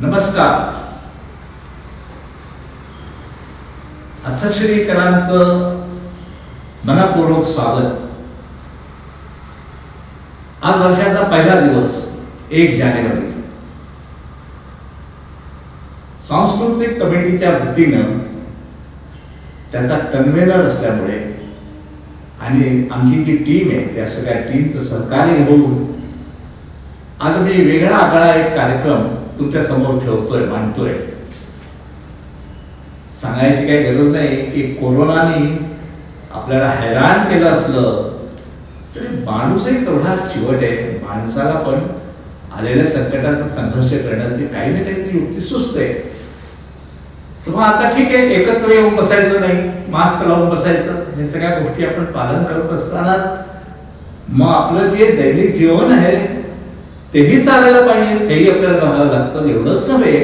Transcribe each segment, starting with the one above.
नमस्कार. अथश्रीकरांचं मनपूर्वक स्वागत. आज वर्षाचा पहिला दिवस 1 जानेवारी. सांस्कृतिक कमिटीच्या वतीनं त्याचा कन्व्हेनर असल्यामुळे आणि आमची जी टीम आहे त्या सगळ्या टीमचं सहकार्य होऊन आज मी वेगळा आगळा एक कार्यक्रम तुमच्या समोर ठेवतोय, मांडतोय. सांगायची काही गरज नाही की कोरोनाने आपल्याला हैराण केलं असलं तरी माणूसही तेवढा चिवट आहे. माणसाला पण आलेल्या संकटाचा संघर्ष करण्याची काही ना काहीतरी युक्ती सुचते. तेव्हा आता ठीक आहे, एकत्र येऊन बसायचं नाही, मास्क लावून बसायचं, हे सगळ्या गोष्टी आपण पालन करत असतानाच मग आपलं जे दैनिक जीवन आहे तेही चालायला पाहिजे, हेही आपल्याला बघावं लागतं. एवढंच नव्हे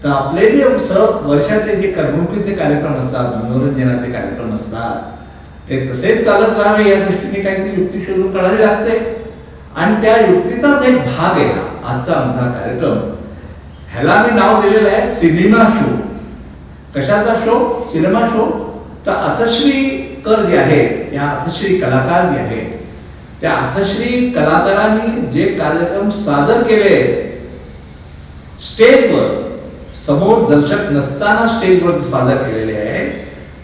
तर आपले जे वर्षाचे जे करमणुकीचे कार्यक्रम असतात, मनोरंजनाचे कार्यक्रम असतात, ते तसेच चालत राहावे या दृष्टीने काहीतरी युक्ती शोधून काढावी लागते. आणि त्या युक्तीचाच एक भाग आहे हा आजचा आमचा कार्यक्रम. ह्याला मी नाव दिलेलं आहे सिनेमा शो. कशाचा शो? Cinema show. तर अथश्रीकर जे आहेत, या अथश्री कलाकार जे आहेत, त्या अथश्री कलाकारांनी जे कार्यक्रम सादर केले स्टेजवर, समोर दर्शक नसताना स्टेजवर सादर केलेले आहे,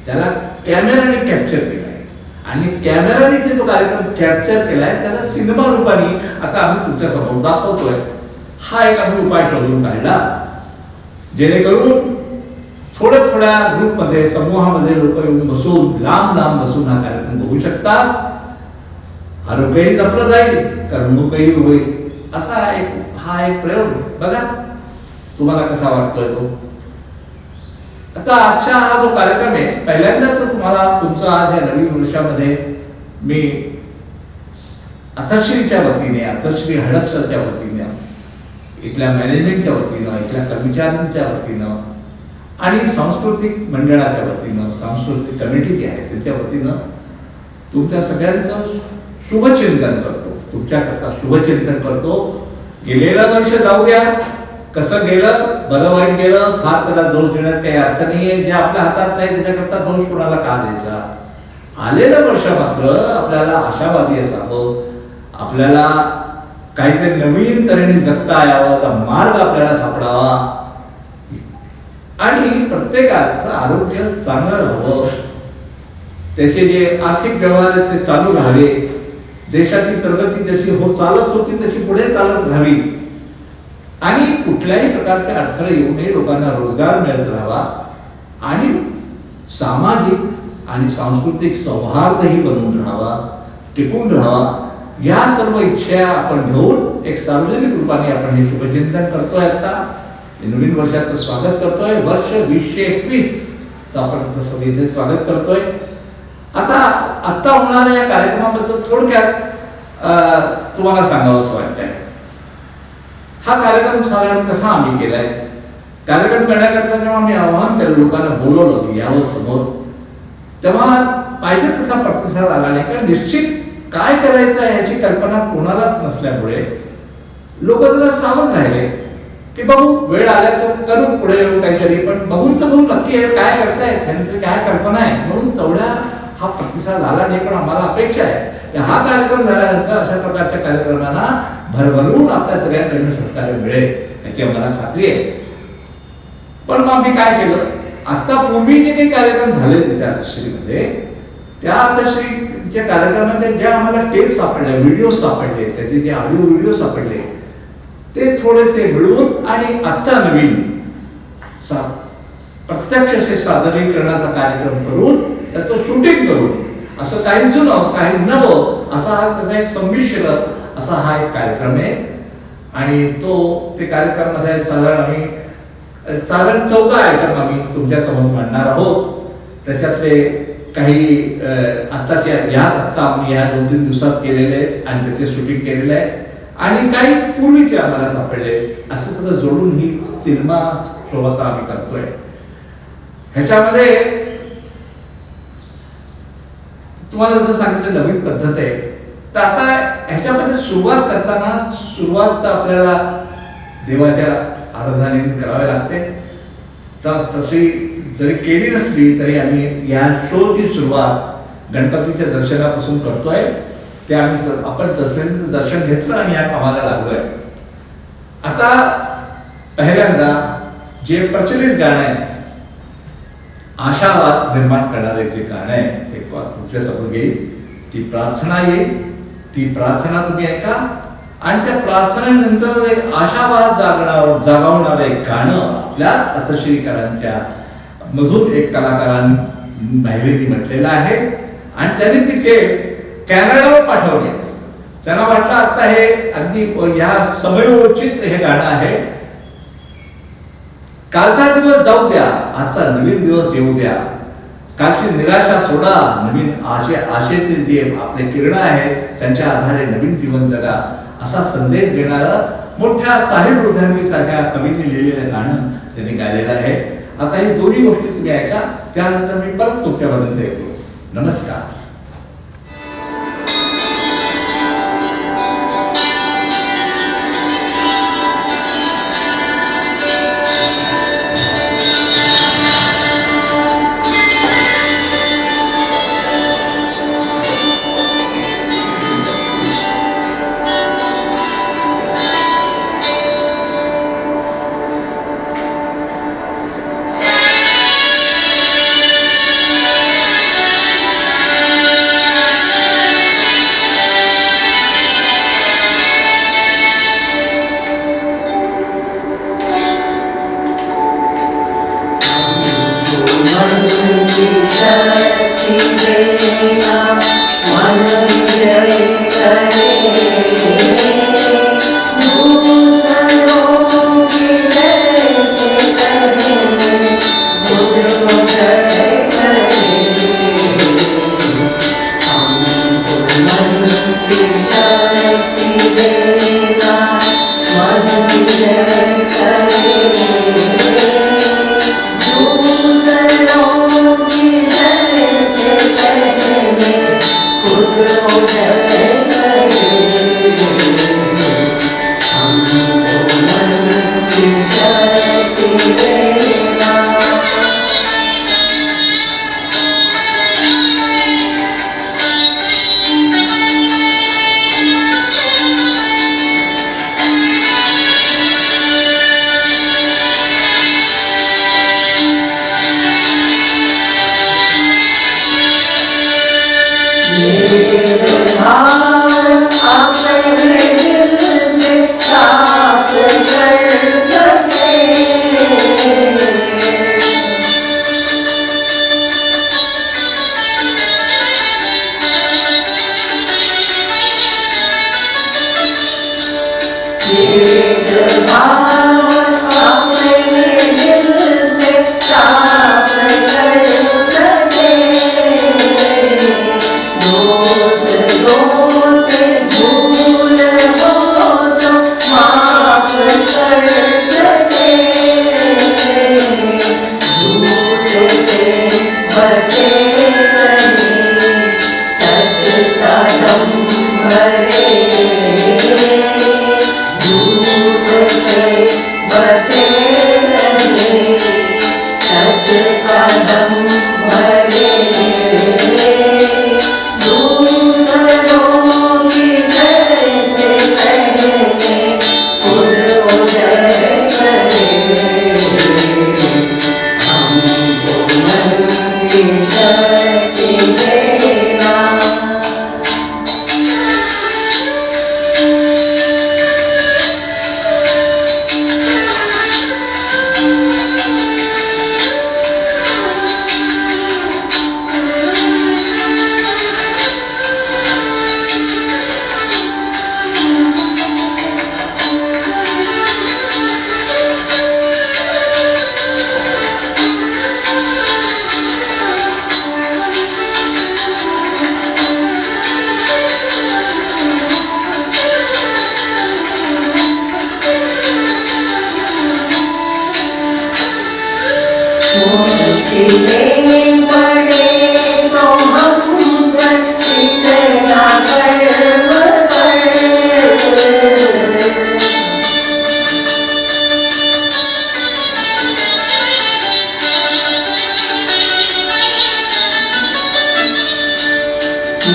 त्याला कॅमेराने कॅप्चर केलाय. आणि कॅमेराने जे जो कार्यक्रम कॅप्चर केलाय त्याला सिनेमा रूपाने आता आम्ही तुमच्या समोर दाखवतोय. हा एक आम्ही उपाय शोधून काढला जेणेकरून थोड्या ग्रुपमध्ये, समूहामध्ये लोक येऊन बसून, लांब बसून हा कार्यक्रम बघू शकतात. आरोग्यही जपलं जाईल, करमणूकही होईल. असा हा एक प्रयोग बघा, तुम्हाला कसा वाटतोय तो. आता आजचा हा जो कार्यक्रम आहे, पहिल्यांदा तर तुम्हाला तुमचा आज या नवीन वर्षामध्ये मी अथश्रीच्या वतीने, अथश्री हडपसरच्या वतीने, इथल्या मॅनेजमेंटच्या वतीनं, इथल्या कर्मचाऱ्यांच्या वतीनं आणि सांस्कृतिक मंडळाच्या वतीनं, सांस्कृतिक कमिटी जी आहे त्यांच्या वतीनं तुमच्या सगळ्यांचं शुभचिंतन करतो, तुमच्याकरता शुभचिंतन करतो. गेलेलं वर्ष जाऊ द्या, कसं गेलं, बरं वाईट गेलं, फार त्याला दोष देण्यात काही अर्थ नाहीये. जे आपल्या हातात नाही त्याच्याकरता दोष कोणाला का द्यायचा. आलेलं वर्ष मात्र आपल्याला आशावादी असावं, आपल्याला काहीतरी नवीन तऱ्हेने जगता यावा, मार्ग आपल्याला सापडावा आणि प्रत्येकाचं आरोग्य चांगलं राहावं, त्याचे जे आर्थिक व्यवहार आहेत ते चालू राहावे, देशाची प्रगती जशी चालत होती तशी पुढे चालत राहावी आणि कुठल्याही प्रकारचे अडथळे येऊ नये, लोकांना रोजगार मिळत राहावा आणि सामाजिक आणि सांस्कृतिक सौहार्दही बनवून राहावा, टिकून राहावा. या सर्व इच्छा आपण घेऊन एक सार्वजनिक रूपाने आपण हे शुभचिंतन करतोय. आता नवीन वर्षाचं स्वागत करतोय. वर्ष 2021 चं आपण सगळे स्वागत करतोय. आता होणाऱ्या या कार्यक्रमाबद्दल थोडक्यात तुम्हाला सांगावंच वाटतंय. हा कार्यक्रम साधारण कसा आम्ही केलाय, कार्यक्रम करण्याकरता जेव्हा मी आव्हान केलं, लोकांना बोलवलं की यावं समोर, तेव्हा पाहिजे तसा प्रतिसाद आला नाही. कारण निश्चित काय करायचं आहे याची कल्पना कोणालाच नसल्यामुळे लोक जरा सावध राहिले की बघू, वेळ आल्या तर करू पुढे येऊ काहीतरी, पण बघून तर बघू नक्की काय करताय, त्यांची काय कल्पना आहे. म्हणून तेवढ्या हा प्रतिसाद आला नाही. पण आम्हाला अपेक्षा आहे की हा कार्यक्रम झाल्यानंतर अशा प्रकारच्या कार्यक्रमांना भरभरून आपल्या सगळ्यांकडून सहकार्य मिळेल याची आम्हाला खात्री आहे. पण मग आम्ही काय केलं, आता पूर्वी जे काही कार्यक्रम झाले त्या अथश्रीमध्ये, त्या अथश्रीच्या कार्यक्रमाचे ज्या आम्हाला टेप सापडल्या, व्हिडिओ सापडले, त्याचे जे ऑडिओ व्हिडिओ सापडले ते थोडेसे मिळवून आणि आता नवीन प्रत्यक्ष असे सादरीकरणाचा कार्यक्रम करून त्याचं शूटिंग करून, असं काही जुनं काही नवं असा त्याचा एक संमिश्र असा हा एक कार्यक्रम आहे. आणि ते कार्यक्रमामध्ये साधारण 14 आयटम आम्ही तुमच्या समोर मांडणार आहोत. त्याच्यातले काही आत्ता आम्ही या 2-3 दिवसात केलेले आहेत आणि त्याचे शूटिंग केलेलं आहे आणि काही पूर्वीचे आम्हाला सापडले. असं सगळं जोडून ही सिनेमा शो आता आम्ही करतोय. ह्याच्यामध्ये तुम्हाला जसं सांगितलं नवीन पद्धत आहे. तर आता ह्याच्यामध्ये सुरुवात करताना आपल्याला देवाच्या आराधनेने करावे लागते. तर तशी जरी केली नसली तरी आम्ही या शोची सुरुवात गणपतीच्या दर्शनापासून करतोय. ते आम्ही आपण दर्शन घेतलं आणि या कामाला लागलोय. आता पहिल्यांदा जे प्रचलित गाणं आहे, आशावाद निर्माण करणारे जे गाणं आहे ते तुमच्यासमोर येईल. ती प्रार्थना येईल. ती प्रार्थना तुम्ही ऐका आणि त्या प्रार्थनेनंतर एक आशावाद जागवणारं एक गाणं आपल्याच अर्थश्रीकरांच्या मधून एक कलाकारांनी महिलेने म्हटलेलं आहे आणि त्यांनी ती टेप कॅनडावर पाठवली. त्यांना वाटलं आता हे अगदी ह्या समयोचित हे गाणं आहे. कालचा दिवस जाऊ द्या, आजचा नवीन दिवस येऊ द्या. कालची निराशा सोडा, नवीन आशेचे जे आपले किरण आहेत त्यांच्या आधारे नवीन जीवन जगा, असा संदेश देणारं मोठ्या साहिब रुधांनी सारख्या कवीने लिहिलेलं गाणं त्यांनी गायलेलं आहे. आता ही दोन्ही गोष्टी तुम्ही ऐका, त्यानंतर मी परत तुमच्यापर्यंत येतो. नमस्कार.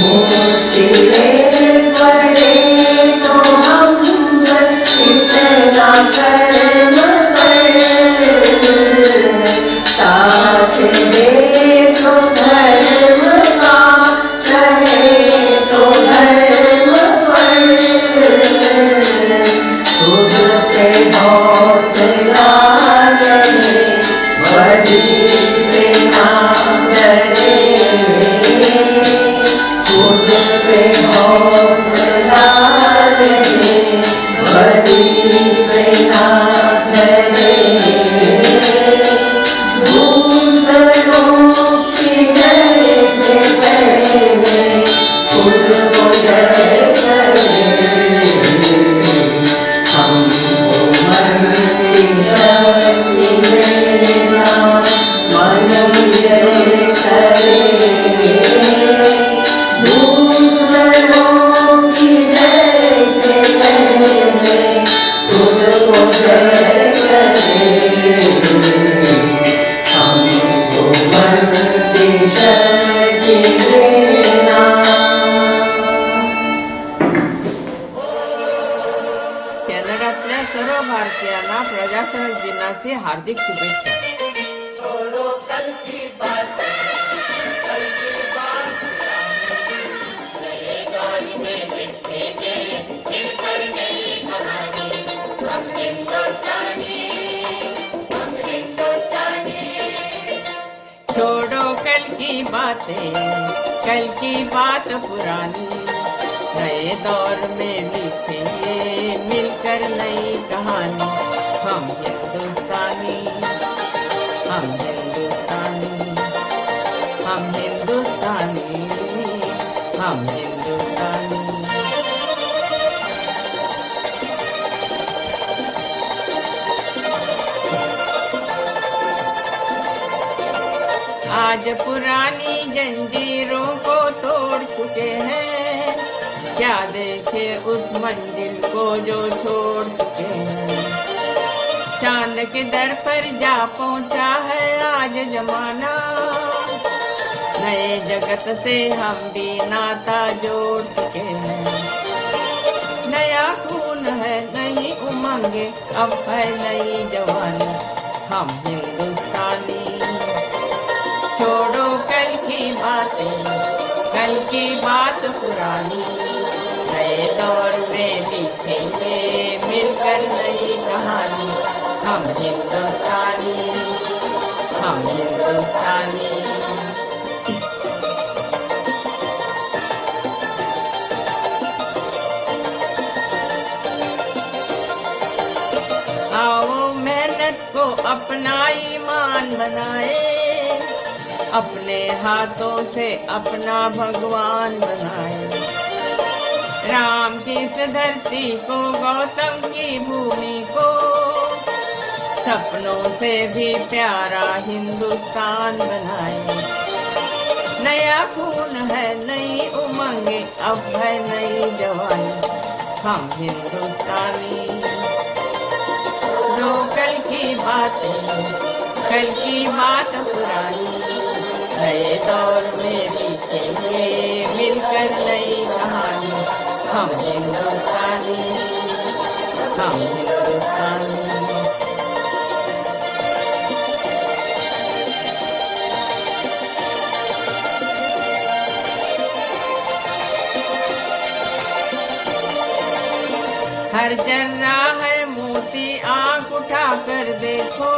मुश्किलें पड़े तो हम इतना कर्म कर, साथ दे तो धर्म का, कहे तो धर्म पर, खुद पे हौसला रहे, बड़ी से ना डरे, खुद पे हौसला रहे, बड़ी से ना डरे, दूसरों की जय से पहले खुद को जय करे, हमको मन की शक्ति देना, मन ये करे, दूसरों की जय से पहले खुद को जय करे, हमको मन की शक्ति देना। कॅनडातल्या सर्व भारतीयांना प्रजासत्ताक दिनाची हार्दिक शुभेच्छा. छोड़ो कल की बातें, कल की बात पुरानी, नए दौर में लिखेंगे मिलकर नई कहानी. हम हिंदुस्तानी, हम हिंदुस्तानी, हम हिंदुस्तानी, हम हिंदुस्तानी. आज पुरानी जंजीरों को तोड़ चुके हैं, क्या देखे उस मंजिल को जो छोड़ चुके हैं. चांद के दर पर जा पहुंचा है आज जमाना, नए जगत से हम भी नाता जोड़ चुके हैं. नया खून है, नई उमंगे, अब है नई जवानी. हम हिंदुस्तानी, छोड़ो कल की बातें, कल की बात पुरानी, नए दौर में लिखेंगे मिलकर नई कहानी. हम हिंदुस्तानी, हम हिंदुस्तानी. आओ मेहनत को अपना ईमान बनाए, अपने हाथों से अपना भगवान बनाए. राम की इस धरती को, गौतम की भूमि को, सपनों से भी प्यारा हिंदुस्तान बनाए. नया खून है, नई उमंगे, अब है नई जवानी. हम हिंदुस्तानी, जो कल की बातें, कल की बात पुरानी, नए दौर में लिखेंगे मिलकर नई कहानी. हम हिंदुस्तानी, हम हिंदुस्तानी. हर जर्रा है मोती, आंख उठा कर देखो,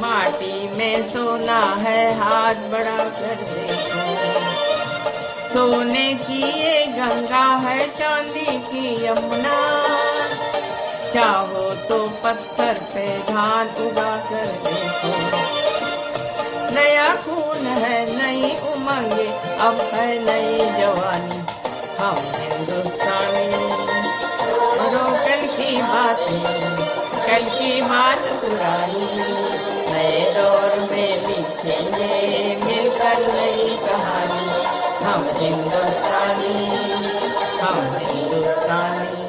माटी में सोना है, हाथ बढ़ा कर देखो. सोने की ये गंगा है, चांदी की यमुना, चाहो तो पत्थर पे धान उगा कर देखो. नया खून है, नई उमंगे, अब है नई जवानी. हम हिंदुस्तानी, करो कल की बातें, कल की बात पुरानी, नए दौर में लिखेंगे मिलकर नई कहानी. हम हिंदुस्तानी, हम हिंदुस्तानी.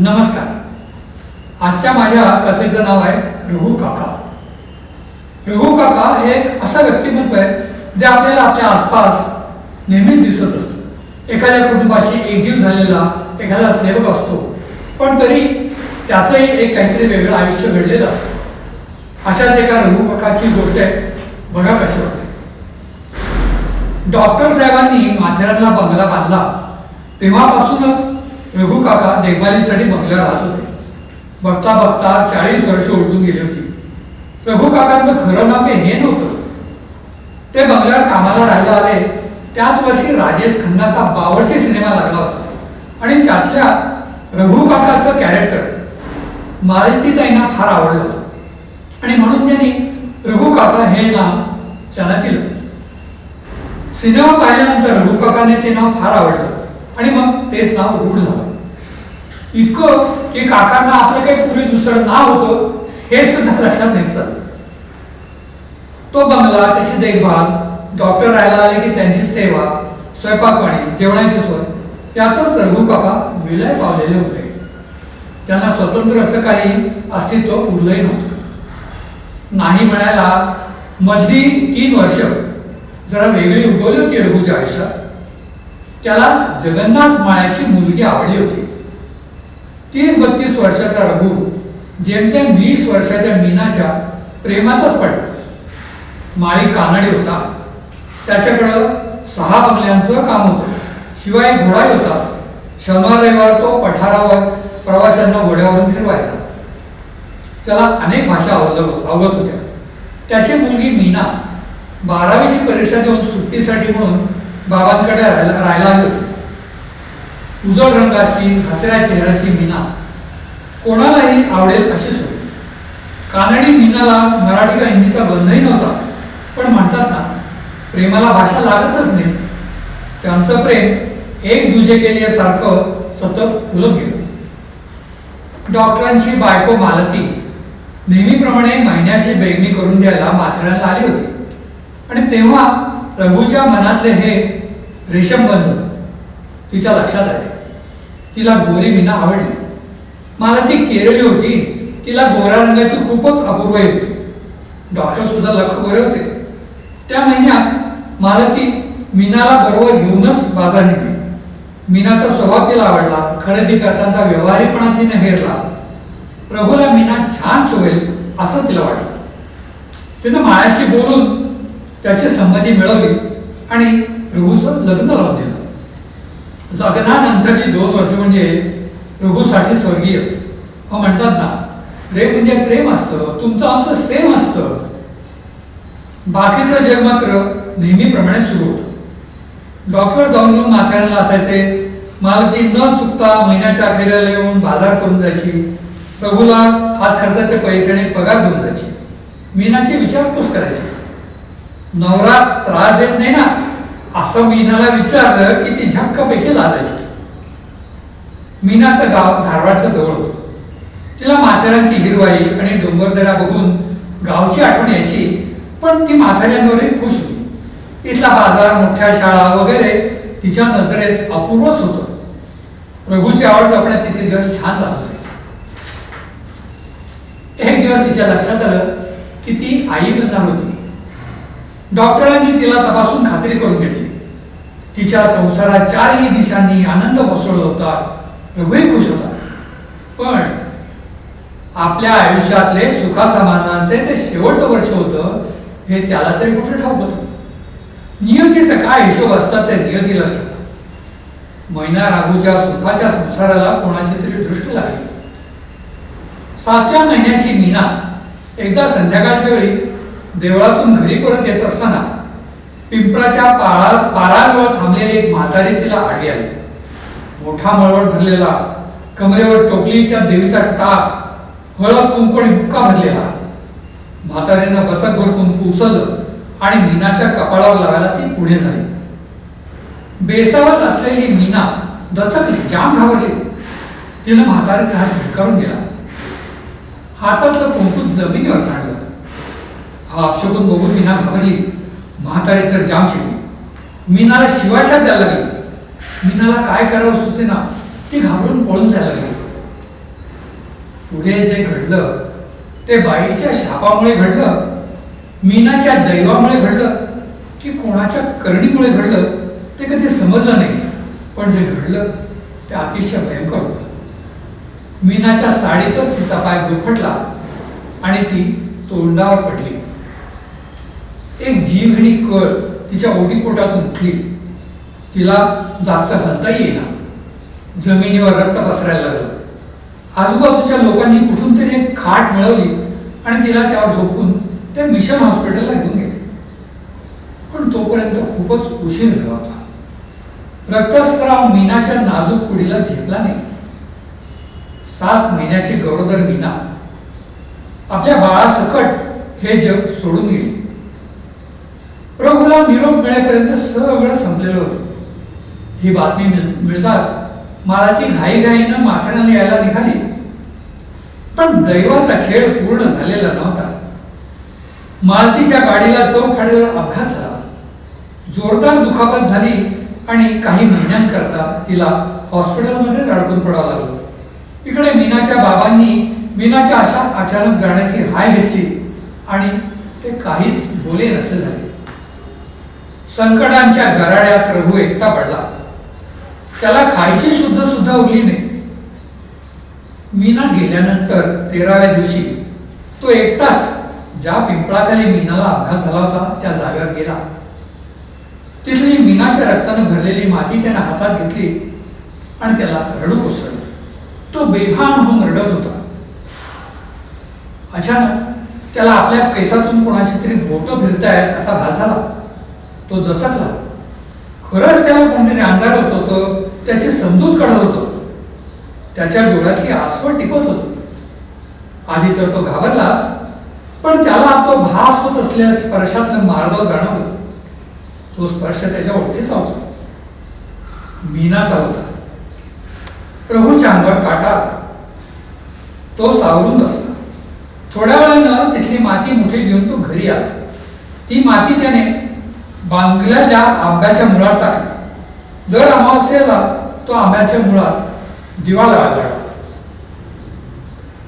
नमस्कार. आजच्या माझ्या कथेचं नाव आहे रघु काका. रघु काका हे एक असं व्यक्तिमत्व आहे जे आपल्याला आपल्या आसपास नेहमीच दिसत असतं. एखाद्या कुटुंबाशी एकजीव झालेला एखादा सेवक असतो, पण तरी त्याचंही एक काहीतरी वेगळं आयुष्य घडलेलं असतं. अशाच एका रघु काकाची गोष्ट आहे, बघा कशी वाटते. डॉक्टर साहेबांनी माथेरानला बंगला बांधला तेव्हापासूनच रघु काका देखभालीसाठी बंगल्यावर राहत होते. बघता बघता 40 वर्ष उलटून गेली होती. रघु काकांचं खरं नाव हे नव्हतं. ते बंगल्यावर कामाला राहायला आले त्याच वर्षी राजेश खन्नाचा बावर्ची सिनेमा लागला होता आणि त्यातल्या रघु काकाचं कॅरेक्टर मालतीताईंना फार आवडलं होतं आणि म्हणून त्यांनी रघु काका हे नाव त्यांना दिलं. सिनेमा पाहिल्यानंतर रघु काकाने ते नाव फार आवडलं आणि मग तेच नाव रूढ झालं. इतकं की काकांना आपलं काही पूर्वी दुसरं नाव होतं हे सुद्धा लक्षात नसतं. तो बंगला, त्याची देखभाल, डॉक्टर राहायला आले की त्यांची सेवा, स्वयंपाक पाणी, जेवणाची सोय यातच रघु काका विलय पावलेले होते. त्यांना स्वतंत्र असं काही अस्तित्व उरलंही नव्हतं. नाही म्हणायला मधली 3 वर्ष जरा वेगळी उगवली होती रघुच्या आयुष्यात. त्याला जगन्नाथ माळ्याची मुलगी आवडली होती. 30-32 वर्षाचा रघु जेमतेम 20 वर्षाच्या मीनाच्या प्रेमातच पडला. माळी कानडी होता. त्याच्याकडं 6 बंगल्यांचं काम होतं, शिवाय घोडाही होता. शनिवार रविवार तो पठारावर प्रवाशांना घोड्यावरून फिरवायचा. त्याला अनेक भाषा आवडत होत्या. त्याची मुलगी मीना 12वीची परीक्षा देऊन सुट्टीसाठी म्हणून बाबांकडे राहायला आली होती. उजळ रंगाची हसऱ्या चेहऱ्याची मीना कोणालाही आवडेल अशीच होती. कानडी मीनाला मराठी का हिंदीचा बंधही नव्हता, पण म्हणतात ना, प्रेमाला भाषा लागतच नाही. त्यांचं प्रेम एक दुजे केले सारखं सतत फुलत गेलं. डॉक्टरांची बायको मालती नेहमीप्रमाणे महिन्याची बेगणी करून द्यायला माथेरानला आली होती आणि तेव्हा रघुच्या मनातले हे रेशमबंध तिच्या लक्षात आले. तिला गोरी मीना आवडली. मालती केरळी होती. तिला गोऱ्या रंगाची खूपच अपूर्वही होती. डॉक्टर सुद्धा लख गोरे होते. त्या महिन्यात मालती मीनाला बरोबर घेऊनच बाजार निघली. मीनाचा स्वभाव तिला आवडला. खरेदी करताना व्यवहारीपणा तिने हेरला. रघुला मीना छान शोभेल असं तिला वाटलं. तिनं माळ्याशी बोलून त्याची संमती मिळवली आणि रघुचं लग्न लावून दिलं. लग्नानंतरची 2 वर्ष म्हणजे रघुसाठी स्वर्गीयच. म्हणतात ना, प्रेम म्हणजे प्रेम असतं, तुमचं आमचं सेम असतं. बाकीचं जग मात्र नेहमीप्रमाणे सुरू होतं. डॉक्टर जाऊन येऊन माथेरानला असायचे. मालती न चुकता महिन्याच्या अखेरीला येऊन बाजार करून जायची. रघुला हात खर्चाचे पैसे आणि पगार देऊन जायची. मीनाची विचारपूस करायची. नवरा त्रास देत नाही ना असं मीनाला विचारलं की ती झक्कापैकी लाजायची. मीनाचं गाव धारवाडचं जवळ होतं. तिला माथेरानची हिरवाई आणि डोंगरदऱ्या बघून गावची आठवण यायची, पण ती माथेरानवरही खुश होती. इथला बाजार, मोठ्या शाळा वगैरे तिच्या नजरेत अपूर्वच होतं. रघुची आवड जपण्यात तिथे दिवस छान जात होते. एक दिवस तिच्या लक्षात आलं की ती आई बनणार होती. डॉक्टरांनी तिला तपासून खात्री करून घेतली. तिच्या संसारात 4ही दिशांनी आनंद पसरला होता. रघुही खुश होता. पण आपल्या आयुष्यातले सुखासमाधानाचे ते शेवटचं वर्ष होतं हे त्याला तरी कुठे ठाऊक होतं. नियतीचा काय हिशोब असतात ते नियतीला असतात. मैना राघूच्या सुखाच्या संसाराला कोणाची तरी दृष्टी लागली. 7व्या महिन्याची मीना एकदा संध्याकाळच्या वेळी देवळातून घरी परत येत असताना पिंपराच्या पाराजवळ थांबलेली एक म्हातारी तिला आडी आली. मोठा मळवट भरलेला, कमरेवर टोपली, त्या देवीचा टाक, हळद कुंकू आणि बुक्का भरलेला. म्हातारीनं बचकभर कुंकू उचललं आणि मीनाच्या कपाळावर लावायला ती पुढे झाली. बेसावत असलेली मीना दचकली, जाम घाबरली. तिनं म्हातारीचा हात झटकारून गेला. हातातलं कुंकू जमिनीवर सांडलं. हा अपशकून बघून मीना घाबरली. म्हातारी तर जाम चिडली. मीनाला शिवाशात द्यायला लागली. मीनाला काय करावं सुचेना. ती घाबरून पळून जायला लागली. पुढे जे घडलं ते बाईच्या शापामुळे घडलं, मीनाच्या दैवामुळे घडलं, की कोणाच्या करणीमुळे घडलं ते कधी समजलं नाही. पण जे घडलं ते अतिशय भयंकर होतं. मीनाच्या साडीतच तिचा पाय गुरफटला आणि ती तोंडावर पडली. एक जीवघेणी कळ तिच्या ओटीपोटातून उठली. तिला जागचं हलताही येईना. जमिनीवर रक्त पसरायला लागलं. आजूबाजूच्या लोकांनी कुठून तरी एक खाट मिळवली आणि तिला त्यावर झोपून ते मिशन हॉस्पिटलला घेऊन गेले. पण तोपर्यंत खूपच उशीर झाला होता. रक्तस्राव मीनाच्या नाजूक कुडीला झेपला नाही. 7 महिन्याची गरोदर मीना आपल्या बाळासकट हे जग सोडून गेली. रघुला निरोप मिळेपर्यंत सगळं संपलेलं होतं. ही बातमी मिळताच मला ती घाईघाईनं माथेरानला यायला निघाली. पण दैवाचा खेळ पूर्ण झालेला नव्हता. मालतीच्या गाडीला चौफाडीला अपघात झाला. जोरदार दुखापत झाली आणि काही महिन्यांकरता तिला हॉस्पिटलमध्येच अडकून पडावं लागलं. इकडे मीनाच्या बाबांनी मीनाच्या अशा अचानक जाण्याची हाय घेतली आणि ते काहीच बोले नसे झाले. संकटांच्या गराड्यात रघु एकटा पडला. त्याला खायची शुद्ध सुद्धा उरली नाही. मीना गेल्यानंतर 13व्या दिवशी तो एकटाच ज्या पिंपळाखाली मीनाला अपघात झाला होता त्या जागेवर गेला. तिथली मीनाच्या रक्तानं भरलेली माती त्याने हातात घेतली आणि त्याला रडू कोसळलं. तो बेभान होऊन रडत होता. अचानक त्याला आपल्या केसातून कोणाची तरी बोटं फिरतायत असा भास झाला. तो दचकला. खरंच त्याला कोणतरी अंधारत होतं. त्याची समजूत काढत होतं. त्याच्या डोळ्यातली आसवड टिपत होती. आधी तर तो घाबरलाच, पण त्याला तो भास होत असलेल्या स्पर्शातलं मार्दव जाणवलं. तो स्पर्श त्याच्या ओळखीचा होता. मीनाचा होता. प्रभूच्या अंगावर काटा आला. तो सावरून बसला. थोड्या वेळानं तिथली माती मुठीत घेऊन तो घरी आला. ती माती त्याने बांगल्याच्या आंब्याच्या मुळात टाकली. दर अमावस्येला तो आंब्याच्या मुळात दिवा लावायला लागला.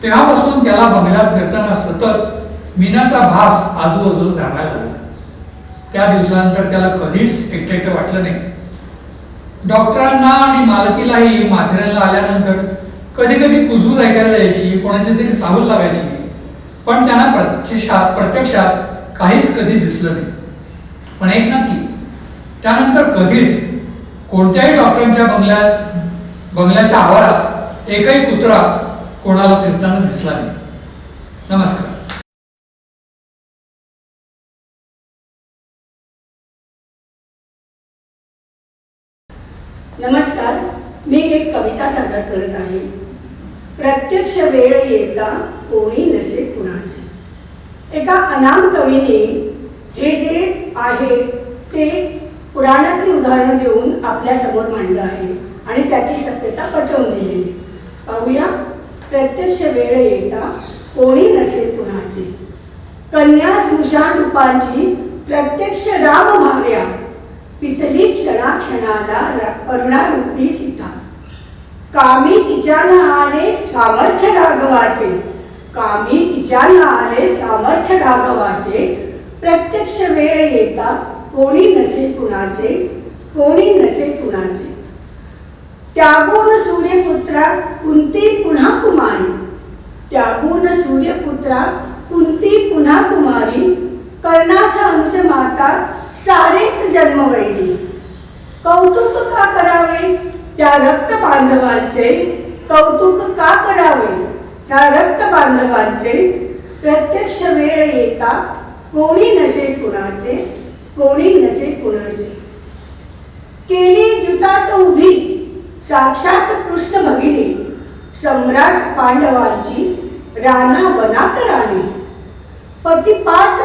तेव्हापासून त्याला बंगल्यात फिरताना सतत मीनाचा भास आजूबाजूला जाणायला लागला. त्या दिवसानंतर त्याला कधीच एकटं वाटलं नाही. डॉक्टरांना आणि मालकीलाही माथेरानला आल्यानंतर कधी कधी कुजबूज ऐकायला यायची, कोणाची तरी साहूल लागायची. पण त्यांना प्रत्यक्षात काहीच कधी दिसलं नाही. पण एक नक्की, त्यानंतर कधीच कोणत्याही डॉक्टरांच्या बंगल्याच्या आवारात एकही कुत्रा कोणाला फिरताना दिसला नाही. नमस्कार. नमस्कार. मी एक कविता सादर करत आहे. प्रत्यक्ष वेळ येता कोणी नसे कुणाचे. एका अनाम कवीने हे जे आहे ते पुराणातली उदाहरणं देऊन आपल्या समोर मांडलं आहे आणि त्याची सत्यता पटवून दिलेली. पाहूया. प्रत्यक्ष वेळ येता कोणी नसे कुणाचे. कन्या स्मशान रूपांची प्रत्यक्ष राम भार्या, पिचली क्षणाक्षणाला अरुणारूपी सीता. कामी तिच्यानं आले सामर्थ्य राघवाचे. कामी तिच्यानं आले सामर्थ्य राघवाचे. प्रत्यक्ष वेळ येता कोणी नसे कुणाचे. कोणी नसे कुणाचे. त्यागून सूर्यपुत्रा कुंती पुन्हा कुमारी. त्यागून सूर्यपुत्रा कुंती पुन्हा कुमारी. कर्णास अनुज माता सारेच जन्मवैरी. कौतुक का करावे त्या रक्त बांधवांचे. कौतुक का करावे त्या रक्त बांधवांचे. प्रत्यक्ष वेळ येता कोणी नसे कुणाचे. कोणी नसे कुणाचे. केली द्युतात उभी साक्षात कृष्ण भगिनी. सम्राट पांडवांची राणा वनात राणी. पती 5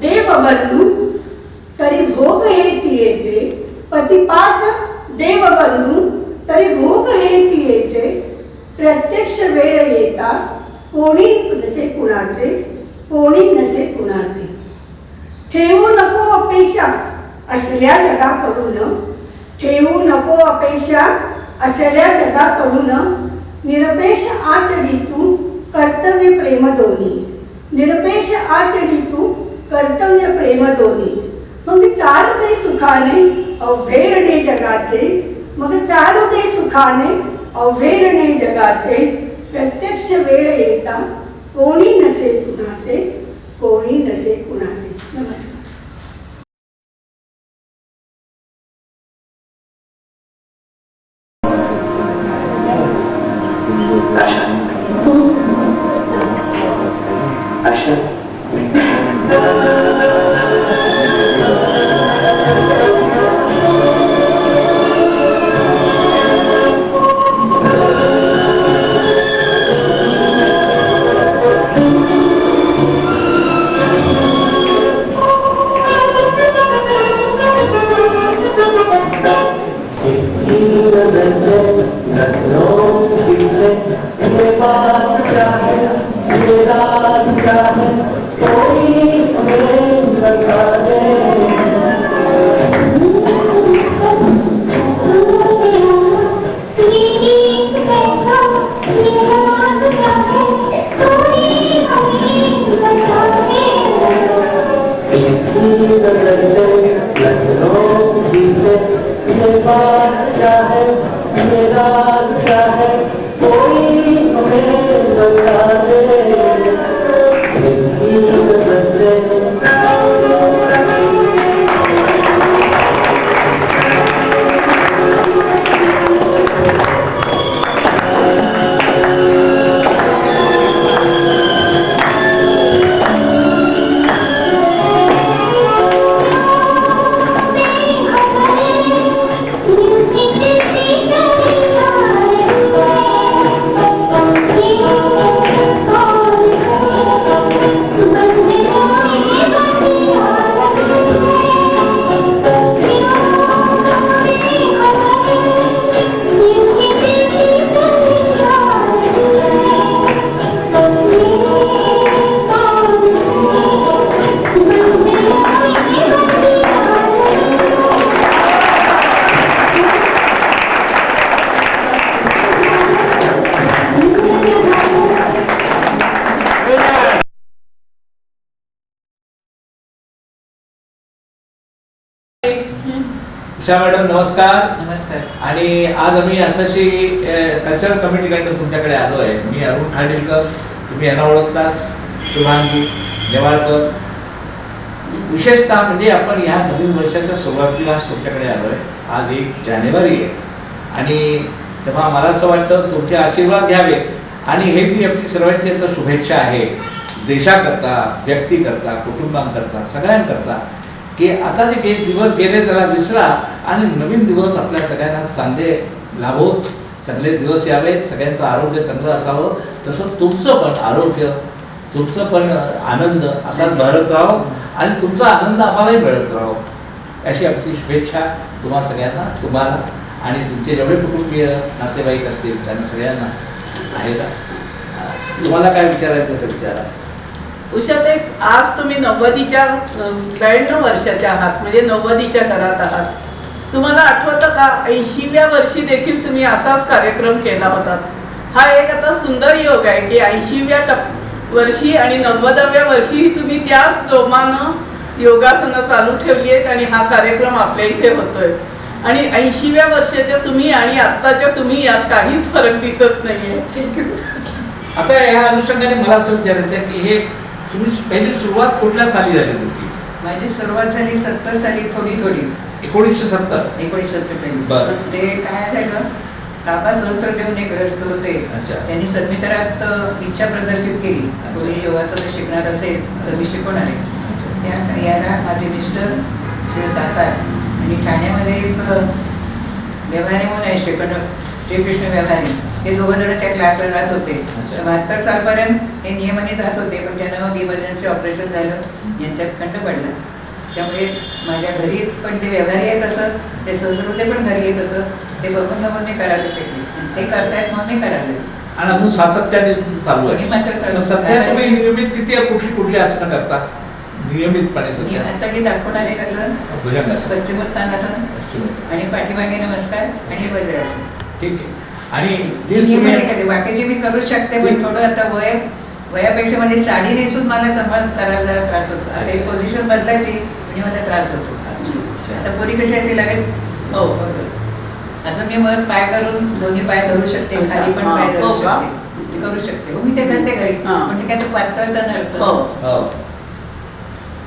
देवबंधू तरी भोग हे तियेचे. पती 5 देवबंधू तरी भोग हे तियेचे. प्रत्यक्ष वेळ येता कोणी नसे कुणाचे. कोणी नसे कुणाचे. ठेवू नको अपेक्षा असल्या जगाकडून. ठेवू नको अपेक्षा असल्या जगाकडून. निरपेक्ष आचरितू कर्तव्य प्रेम दोन्ही. निरपेक्ष आचरितू कर्तव्य प्रेम दोन्ही. मग चालू दे सुखाने अव्हेरणे जगाचे, मग चालू दे सुखाने अव्हेरणे जगाचे. प्रत्यक्ष वेळ येता कोणी नसे कुणाचे, कोणी नसे कुणाचे. नमस्कार. उषा मॅडम नमस्कार. नमस्कार. आणि आज आम्ही आताशी कल्चरल कमिटीकडनं तुमच्याकडे आलो आहे. मी अरुण खाडीलकर, तुम्ही यांना ओळखताच, शुभांगी नेवाळकर. विशेषतः म्हणजे आपण ह्या नवीन वर्षाच्या सुरुवातीला तुमच्याकडे आलो आहे. आज 1 जानेवारी आहे आणि तेव्हा मला असं वाटतं तुमचे आशीर्वाद घ्यावे आणि हे जी आपली सर्वांची आता शुभेच्छा आहे देशाकरता, व्यक्तीकरता, कुटुंबांकरता, सगळ्यांकरता, की आता जे दिवस गेले त्याला विसरा आणि नवीन दिवस आपल्या सगळ्यांना चांगले लाभोत, चांगले दिवस यावेत, सगळ्यांचं आरोग्य चांगलं असावं. तसं तुमचं पण आरोग्य, तुमचं पण आनंद असाच भरत राहो आणि तुमचा आनंद आम्हालाही मिळत राहो अशी आपली शुभेच्छा तुम्हा सगळ्यांना, तुम्हाला आणि तुमचे जेवढे कुटुंबीय नातेवाईक असतील त्यांना सगळ्यांना आहे का. तुम्हाला काय विचारायचं ते विचारा. उषाताई, आज तुम्ही 90च्या 92 वर्षाच्या आहात, म्हणजे 90च्या घरात आहात. तुम्हाला आठवतं का 80व्या वर्षी देखील तुम्ही असाच कार्यक्रम केला होता. हा एक आता सुंदर योग आहे की 80व्या वर्षी आणि 90व्या वर्षी तुम्ही त्याच जोमानं योगासनं चालू ठेवली आहेत आणि हा कार्यक्रम आपल्या इथे होतोय. आणि 80व्या वर्षाच्या तुम्ही आणि आत्ताच्या तुम्ही यात काहीच फरक दिसत नाहीये. आता या अनुषंगाने मला असं विचारायचं आहे की हे तुम्ही पहिली सुरुवात कुठल्या साली झाली तुमची? माझी सुरुवात झाली 70 साली, थोडी 1970. 1970 साली. बरं. ते काय झालं, काका सहस्रदेव एक ग्रस्त होते. अच्छा. त्यांनी सन्मित्रात इच्छा प्रदर्शित केली, अच्छा. कोणी योगाचं शिकणार असेल तर मी शिकवणार आहे. त्या याला माझे मिस्टर श्री दाता आणि ठाण्यामध्ये एक व्यवहारी म्हणून आहे श्रीकृष्ण व्यवहारी, ते दोघं जण त्या क्लासला जात होते. 72 सालपर्यंत हे नियमाने जात होते, पण त्यांना इमर्जन्सी ऑपरेशन झालं, यांच्यात खंड पडला. त्यामुळे माझ्या घरी पण ते व्यवहारी आहे तसं, ते सहस्रते पण घरी आहे तसं, ते बघून बघून मी करायला शिकले. ते करतायत मग मी करायला. आणि अजून सातत्याने चालू आहे. मी मात्र चालू. सध्या तुम्ही नियमित किती कुठली आसनं करता नियमितपणे सध्या? आता जे दाखवणार आहे कसं, भुजंगासन, पश्चिमोत्तानासन आणि पाठीमागे नमस्कार आणि वज्रासन. ठीक आहे. आणि कधी बाकीची मी करू शकते, पण थोडं आता वय वयापेक्षा म्हणजे साडी नेसून मला सांभाळ करायला जरा त्रास होतो. आता एक पोझिशन बदलायची म्हणजे मला त्रास होतो. आता पोरी कशी असे लागेल हो. अजून मी वर पाय करून दोन्ही पाय धरू शकते, खाली पण पाय धरू हो का? शकते, ते करू शकते. हो, मी ते करते घरी. हा. पण काय तर पातळ तर हो. नडतं.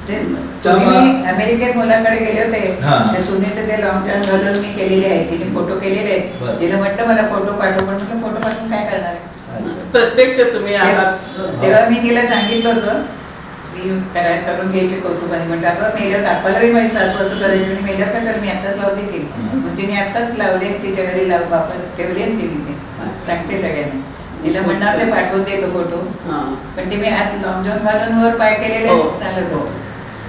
ते त्यामुळं- मी अमेरिकेत मुलाकडे गेले होते. हा. त्या सुनेचे ते लॉंग जॉन घालून मी केलेले आहेत. तिने फोटो केलेले बरं. आहेत. तिला म्हटलं मला फोटो पाठव, पण म्हटलं फोटो पाठवून काय करणार आहे. प्रत्यक्ष तुम्ही आलात. तेव्हा मी तिला सांगितलं होतं की करून घ्यायचे कौतुकाने. म्हटलं आता मेल्यावर दाखवायला माझी सासू असं करायची आणि मेल्यावर कशाला मी आत्ताच लावते की. मग तिने आत्ताच लावले, तिच्या घरी लावून वापर ठेवले तिने ते. सांगते सगळ्यांना. तिला म्हणणार ते पाठवून देतो फोटो. हा. पण पण ते मी आत लॉंग जॉन घालून वर पाय केलेले हो. चालत हो.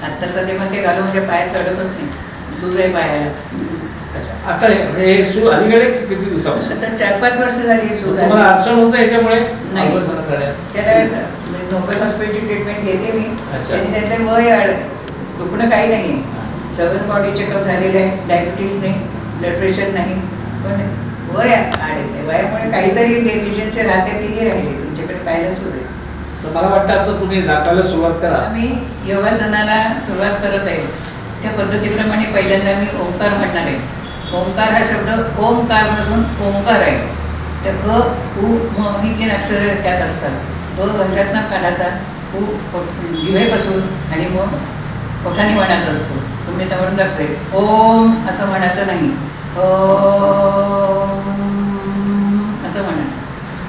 आता सध्या मग ते घालून म्हणजे पाय चढतच नाही, सूज आहे पायाला. आता हे सूज अलीकडे किती दिवसापासून आता 4-5 वर्ष झाली ही सूज तुम्हाला आली. अडचण होतं याच्यामुळे नाही. आंदोलन करण्यात? त्याला नोबेल हॉस्पिटलची ट्रीटमेंट घेते मी. अच्छा. त्यांनी सांगितलं वय दुखणं काही नाही आहे, 7 बॉडी चेकअप झालेलं आहे, डायबिटीस नाही, ब्लड प्रेशर नाही, पण वय आहे. वयामुळे काहीतरी डेफिशियन्सी राहते ती राहिली तुमच्याकडे पाहायला सुरू आहे. तर मला वाटतं आता तुम्ही दाखवायला सुरुवात करा. मी योगासनाला सुरुवात करत आहे. त्या पद्धतीप्रमाणे पहिल्यांदा मी ओंकार म्हणणार आहे. ओंकार हा शब्द ओमकार नसून ओंकार आहे. तर अ उ म ही 3 अक्षर त्यात असतात. अ वर्षातनं काढायचा, उ जिभेपासून आणि मग ओठाने म्हणायचा असतो. तुम्ही तर म्हणून लागते ओम असं म्हणायचं नाही, ओम असं म्हणायचं.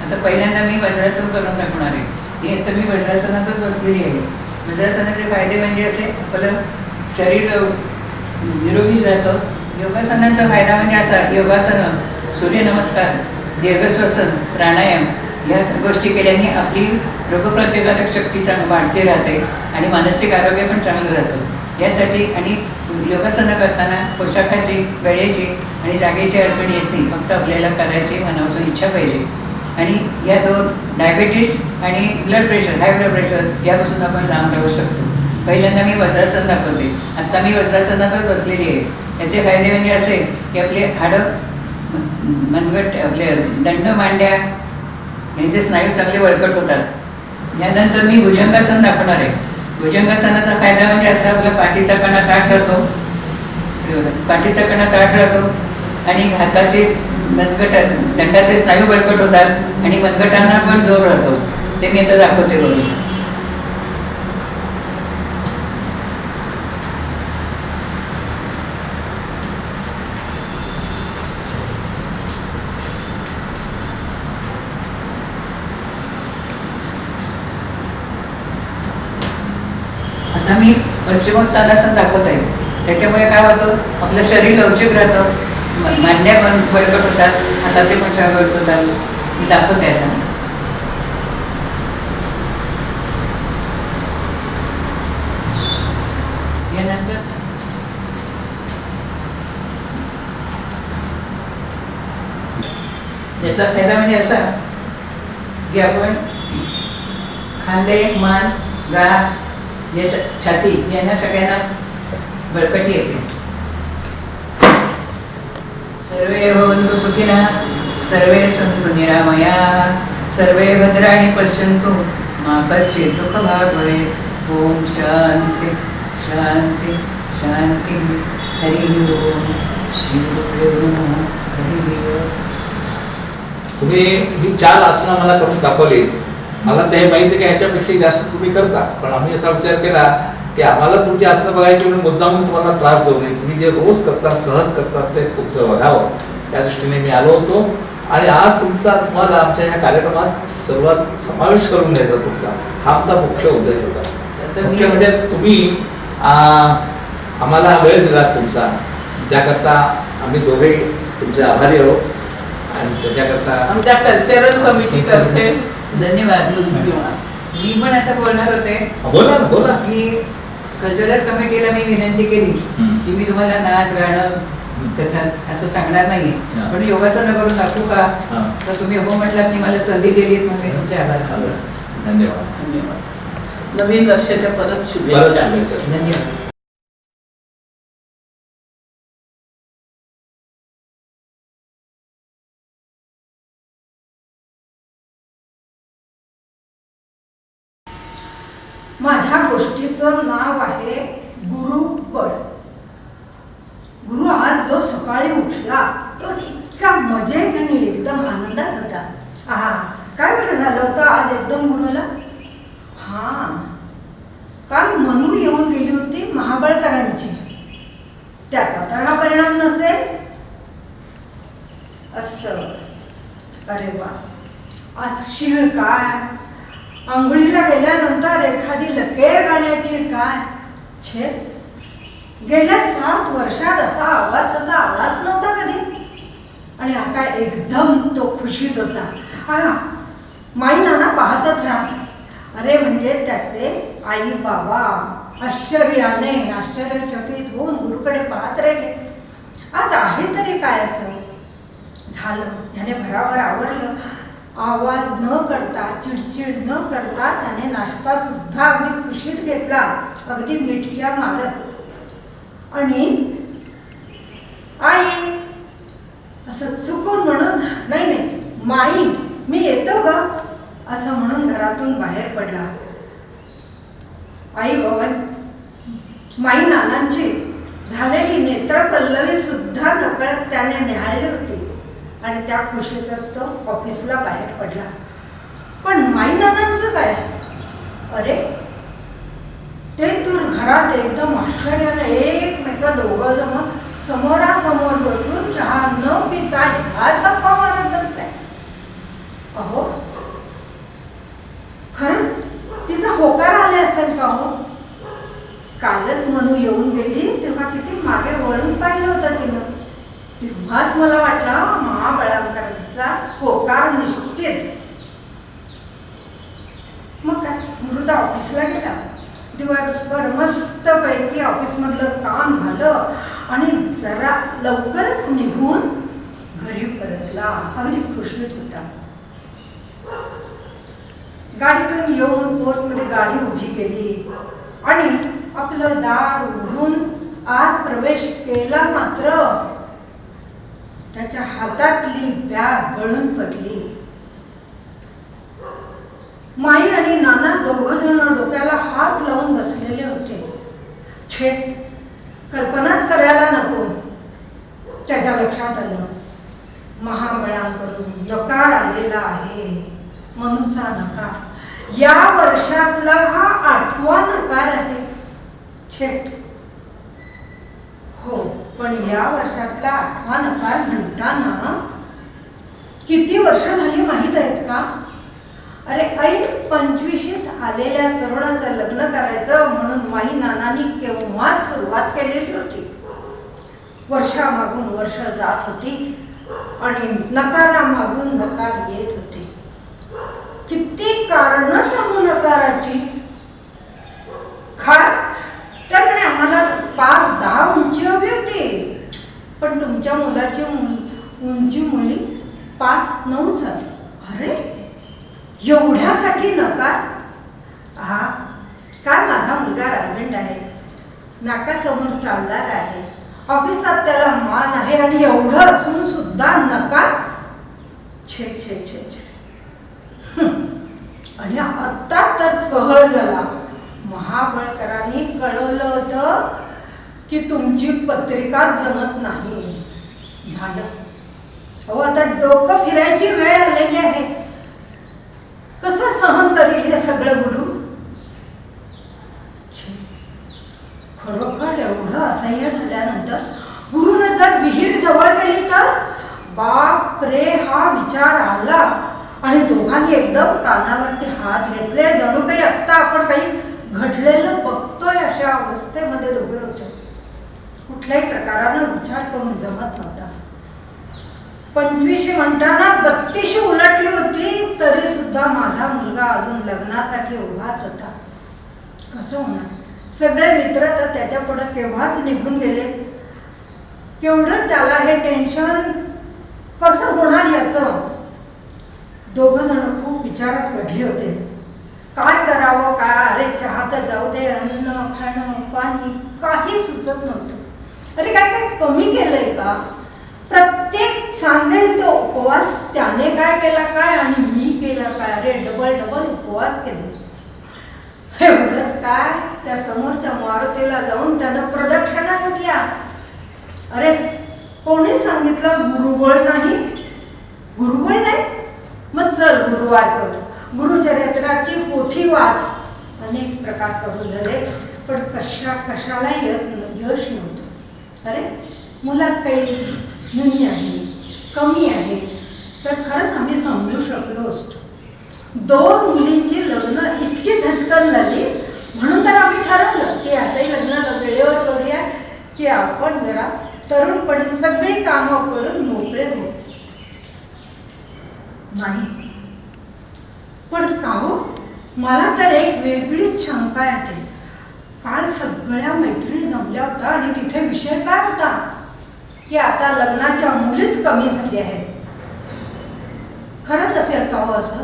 आता पहिल्यांदा मी वज्रासन करून दाखवणार आहे. हे तर मी वज्रासनातच बसलेली आहे. वज्रासनाचे फायदे म्हणजे असे आपलं शरीर निरोगीच राहतं. योगासनांचा फायदा म्हणजे असा, योगासनं, सूर्यनमस्कार, दीर्घश्वसन, प्राणायाम या गोष्टी केल्याने आपली रोगप्रतिकारक शक्ती वाढते राहते आणि मानसिक आरोग्य पण चांगलं राहतं. यासाठी आणि योगासनं करताना पोशाखाची, गळ्याची आणि जागेची अडचणी येत नाही. फक्त आपल्याला करायची मनापासून इच्छा पाहिजे. आणि या 2 डायबिटीस आणि blood pressure, high blood pressure यापासून आपण लांब राहू शकतो. पहिल्यांदा मी वज्रासन दाखवते. आत्ता मी वज्रासनातच बसलेली आहे. याचे फायदे म्हणजे असे की आपले हाडं, मनगट, आपले दंड, मांड्या यांचे स्नायू चांगले बळकट होतात. यानंतर मी भुजंगासन दाखवणार आहे. भुजंगासनाचा फायदा म्हणजे असा, आपला पाठीचा कणा ताठ राहतो, पाठीचा कणा ताठ राहतो आणि हाताचे मनगट, दंडाचे स्नायू बळकट होतात आणि मनगटांना पण जोर राहतो. ते मी आता दाखवते बघून. आता मी पश्चिमोत्तानासन दाखवत आहे. त्याच्यामुळे काय होतं, आपलं शरीर लवचिक राहतं, मांड्या पण बळकट होतात, हाताचे पण छान बळकट होतात. मी दाखवते आता. यानंतर याचा फायदा म्हणजे असा की आपण खांदे, मान, गळा, छाती यांना सगळ्यांना बळकटी येते. सर्वे भवन्तु सुखिनः, सर्वे सन्तु निरामयाः, सर्वे भद्राणि पश्यन्तु मा कश्चित् दुःखभाग् भवेत्. ओम शांती शांती शांती. हरि ओम. श्री गुरुदेव नमः. हरि ओम. तुम्ही ही 4 आसनं मला करून दाखवली. मला ते माहिती की ह्याच्यापेक्षा जास्त तुम्ही करता, पण आम्ही असा विचार केला की आम्हाला तुमची आसनं बघायची म्हणून मुद्दामून तुम्हाला त्रास देऊ नये. तुम्ही जे रोज करता, सहज करता, तेच तुमचं बघावं त्या दृष्टीने मी आलो होतो. आणि आज तुम्हाला आमच्या ह्या कार्यक्रमात सर्वात समावेश करून घ्यायचा तुमचा हा आमचा मुख्य उद्देश होता. मुख्य म्हणजे तुम्ही आम्हाला वेळ दिला तुमचा, त्याकरता आम्ही दोघे तुमचे आभारी आहोत. आणि त्याच्याकरता आमच्या कल्चरल कमिटीतर्फे धन्यवाद. मी पण आता बोलणार होते बोला ना, बोला. की कल्चरल कमिटीला मी विनंती केली की मी तुम्हाला नाच, गाणं, कथा असं सांगणार नाही, हा. पण योगासनं करून दाखवू का? हा. तर तुम्ही हो म्हटलात की मला संधी दिली म्हणून मी तुमचे आभार मानतो. धन्यवाद. धन्यवाद. नवीन वर्षाच्या परत परत शुभेच्छा. शुभेच्छा. धन्यवाद. माझ्या गोष्टीचं नाव आहे गुरुबळ. गुरु आज जो सकाळी उठला तो इतका मजेत आणि एकदम आनंदात होता. काय बरं झालं होतं आज एकदम गुरुला? काल मनू येऊन गेली होती महाबळकरांची. त्याचा तर हा परिणाम नसेल असं. अरे वा, आज शिळ काय, आंघोळीला गेल्यानंतर एखादी लकेर गाण्याची काय. छे, गेल्या 7 वर्षात असा आवाजाचा आवाज नव्हता कधी. आणि आता एकदम तो खुशीत होता. माई नाना पाहतच राहत. अरे म्हणजे त्याचे आई बाबा आश्चर्यचकित होऊन गुरुकडे पाहत राहिले. आज आहे तरी काय असं झालं. याने भराभर आवरलं. आवाज न करता, चिडचिड न करता त्याने नाश्ता सुद्धा अगदी खुशीत घेतला, अगदी मिठक्या मारत. आणि आई असं चुकून म्हणून, नाही माई मी येतो ग असं म्हणून घरातून बाहेर पडला. आई बाबा माई नानांची झालेली नेत्रपल्लवी सुद्धा नकळत त्याने निहाळली होती. आणि त्या खुशीतच तो ऑफिसला बाहेर पडला. पण माई नानांचं काय? अरे ते तर घरात एकदम आश्चर्याने एकमेका दोघं जण समोरासमोर बसून चहा न पिता ह्याच गप्पा मारत बसलाय. अहो खरं तिचा होकार आले असेल का हो? कालच मनू येऊन गेली तेव्हा किती मागे वळून पाहिलं होतं तिनं. तेव्हाच मला वाटलं महाबळांकरांचा होकार निश्चित. मग काय, गुरुदा ऑफिसला गेला. दिवसभर मस्त पैकी ऑफिस मधलं काम झालं आणि जरा लवकरच निघून घरी परतला. अगदी खुशीत होता. गाडीतून येऊन पोर्टमध्ये गाडी उभी केली आणि आपलं दार उघडून आत प्रवेश केला. मात्र त्याच्या हातातली बॅग गळून पडली. माई आणि नाना दोघं जण डोक्याला हात लावून बसलेले होते. छे, कल्पनाच करायला नको. त्याच्या लक्षात आलं महाबळांकडून नकार आलेला आहे. मनूचा नकार. या वर्षातला हा 8वा नकार आहे. छे, हो, पण या वर्षातला 8वा नकार म्हणताना किती वर्ष झाली माहीत आहेत का? अरे ऐन 25शीत आलेल्या तरुणाचं लग्न करायचं म्हणून माई नानांनी केव्हाच सुरुवात केलेली होती. वर्षामागून वर्ष जात होती आणि नकारामागून नकार येत होते. किती कारण सांगू नकाराची. त्याकडे आम्हाला 5-10 उंची हवी होती, पण तुमच्या मुलाची उंची मुली 5-9 झाली. अरे एवढ्यासाठी नकार? काय माझा मुलगा राजमेंट आहे, नाकासमोर चालणार आहे, ऑफिसात त्याला मान आहे आणि एवढं असून सुद्धा नकार? छे छे छे छे. आणि आता तर कहर झाला. महाबळकरांनी कळवलं होतं की तुमची पत्रिका जमत नाही. झालं. अहो आता डोकं फिरायची वेळ आलेली आहे. कसं सहन करील हे सगळं गुरु? खरोखर एवढं असह्य झाल्यानंतर गुरुने जर विहीर जवळ केली तर? बाप रे, हा विचार आला आणि दोघांनी एकदम कानावरती हात घेतले. जणू काही आत्ता आपण काही घडलेलं बघतोय अशा अवस्थेमध्ये दोघे होते. कुठल्याही प्रकारानं विचार करून जमत नव्हता. 25शी म्हणताना 32शी उलटली होती तरी सुद्धा माझा मुलगा अजून लग्नासाठी उभाच होता. कसं होणार? सगळे मित्र तर त्याच्या पुढे केव्हाच निघून गेले. केवढं त्याला हे टेन्शन कसं होणार याचं? दोघं जण खूप विचारात पडले होते. काय करावं काय? अरे चहा तर जाऊ दे, अन्न खाणं पाणी काही सुचत नव्हतं. अरे काय काय कमी केलंय का? प्रत्येक सांगेल तो उपवास त्याने काय केला काय आणि मी केला काय? अरे डबल उपवास केले. एवढंच गुरुवार कर, गुरुचरित्राची पोथी वाच, अनेक प्रकार करून झाले, पण कशाला यश नव्हतं. अरे मुलात काही न्यून आहे, कमी आहे, तर खरंच आम्ही समजू शकलो असतो. 2 मुलींची लग्न इतकी झटकन झाली, म्हणून तर आम्ही ठरवलं की याचंही लग्न वेळेवर करूया, की आपण जरा तरुणपणी सगळी कामं करून मोकळे होऊ. नाही, पण का हो, मला तर एक वेगळीच शंका येते. काल सगळ्या मैत्रिणी जमल्या होत्या आणि तिथे विषय काय होता की आता लग्नाच्या मुलीच कमी झाल्या आहेत. खरंच असेल का हो असं?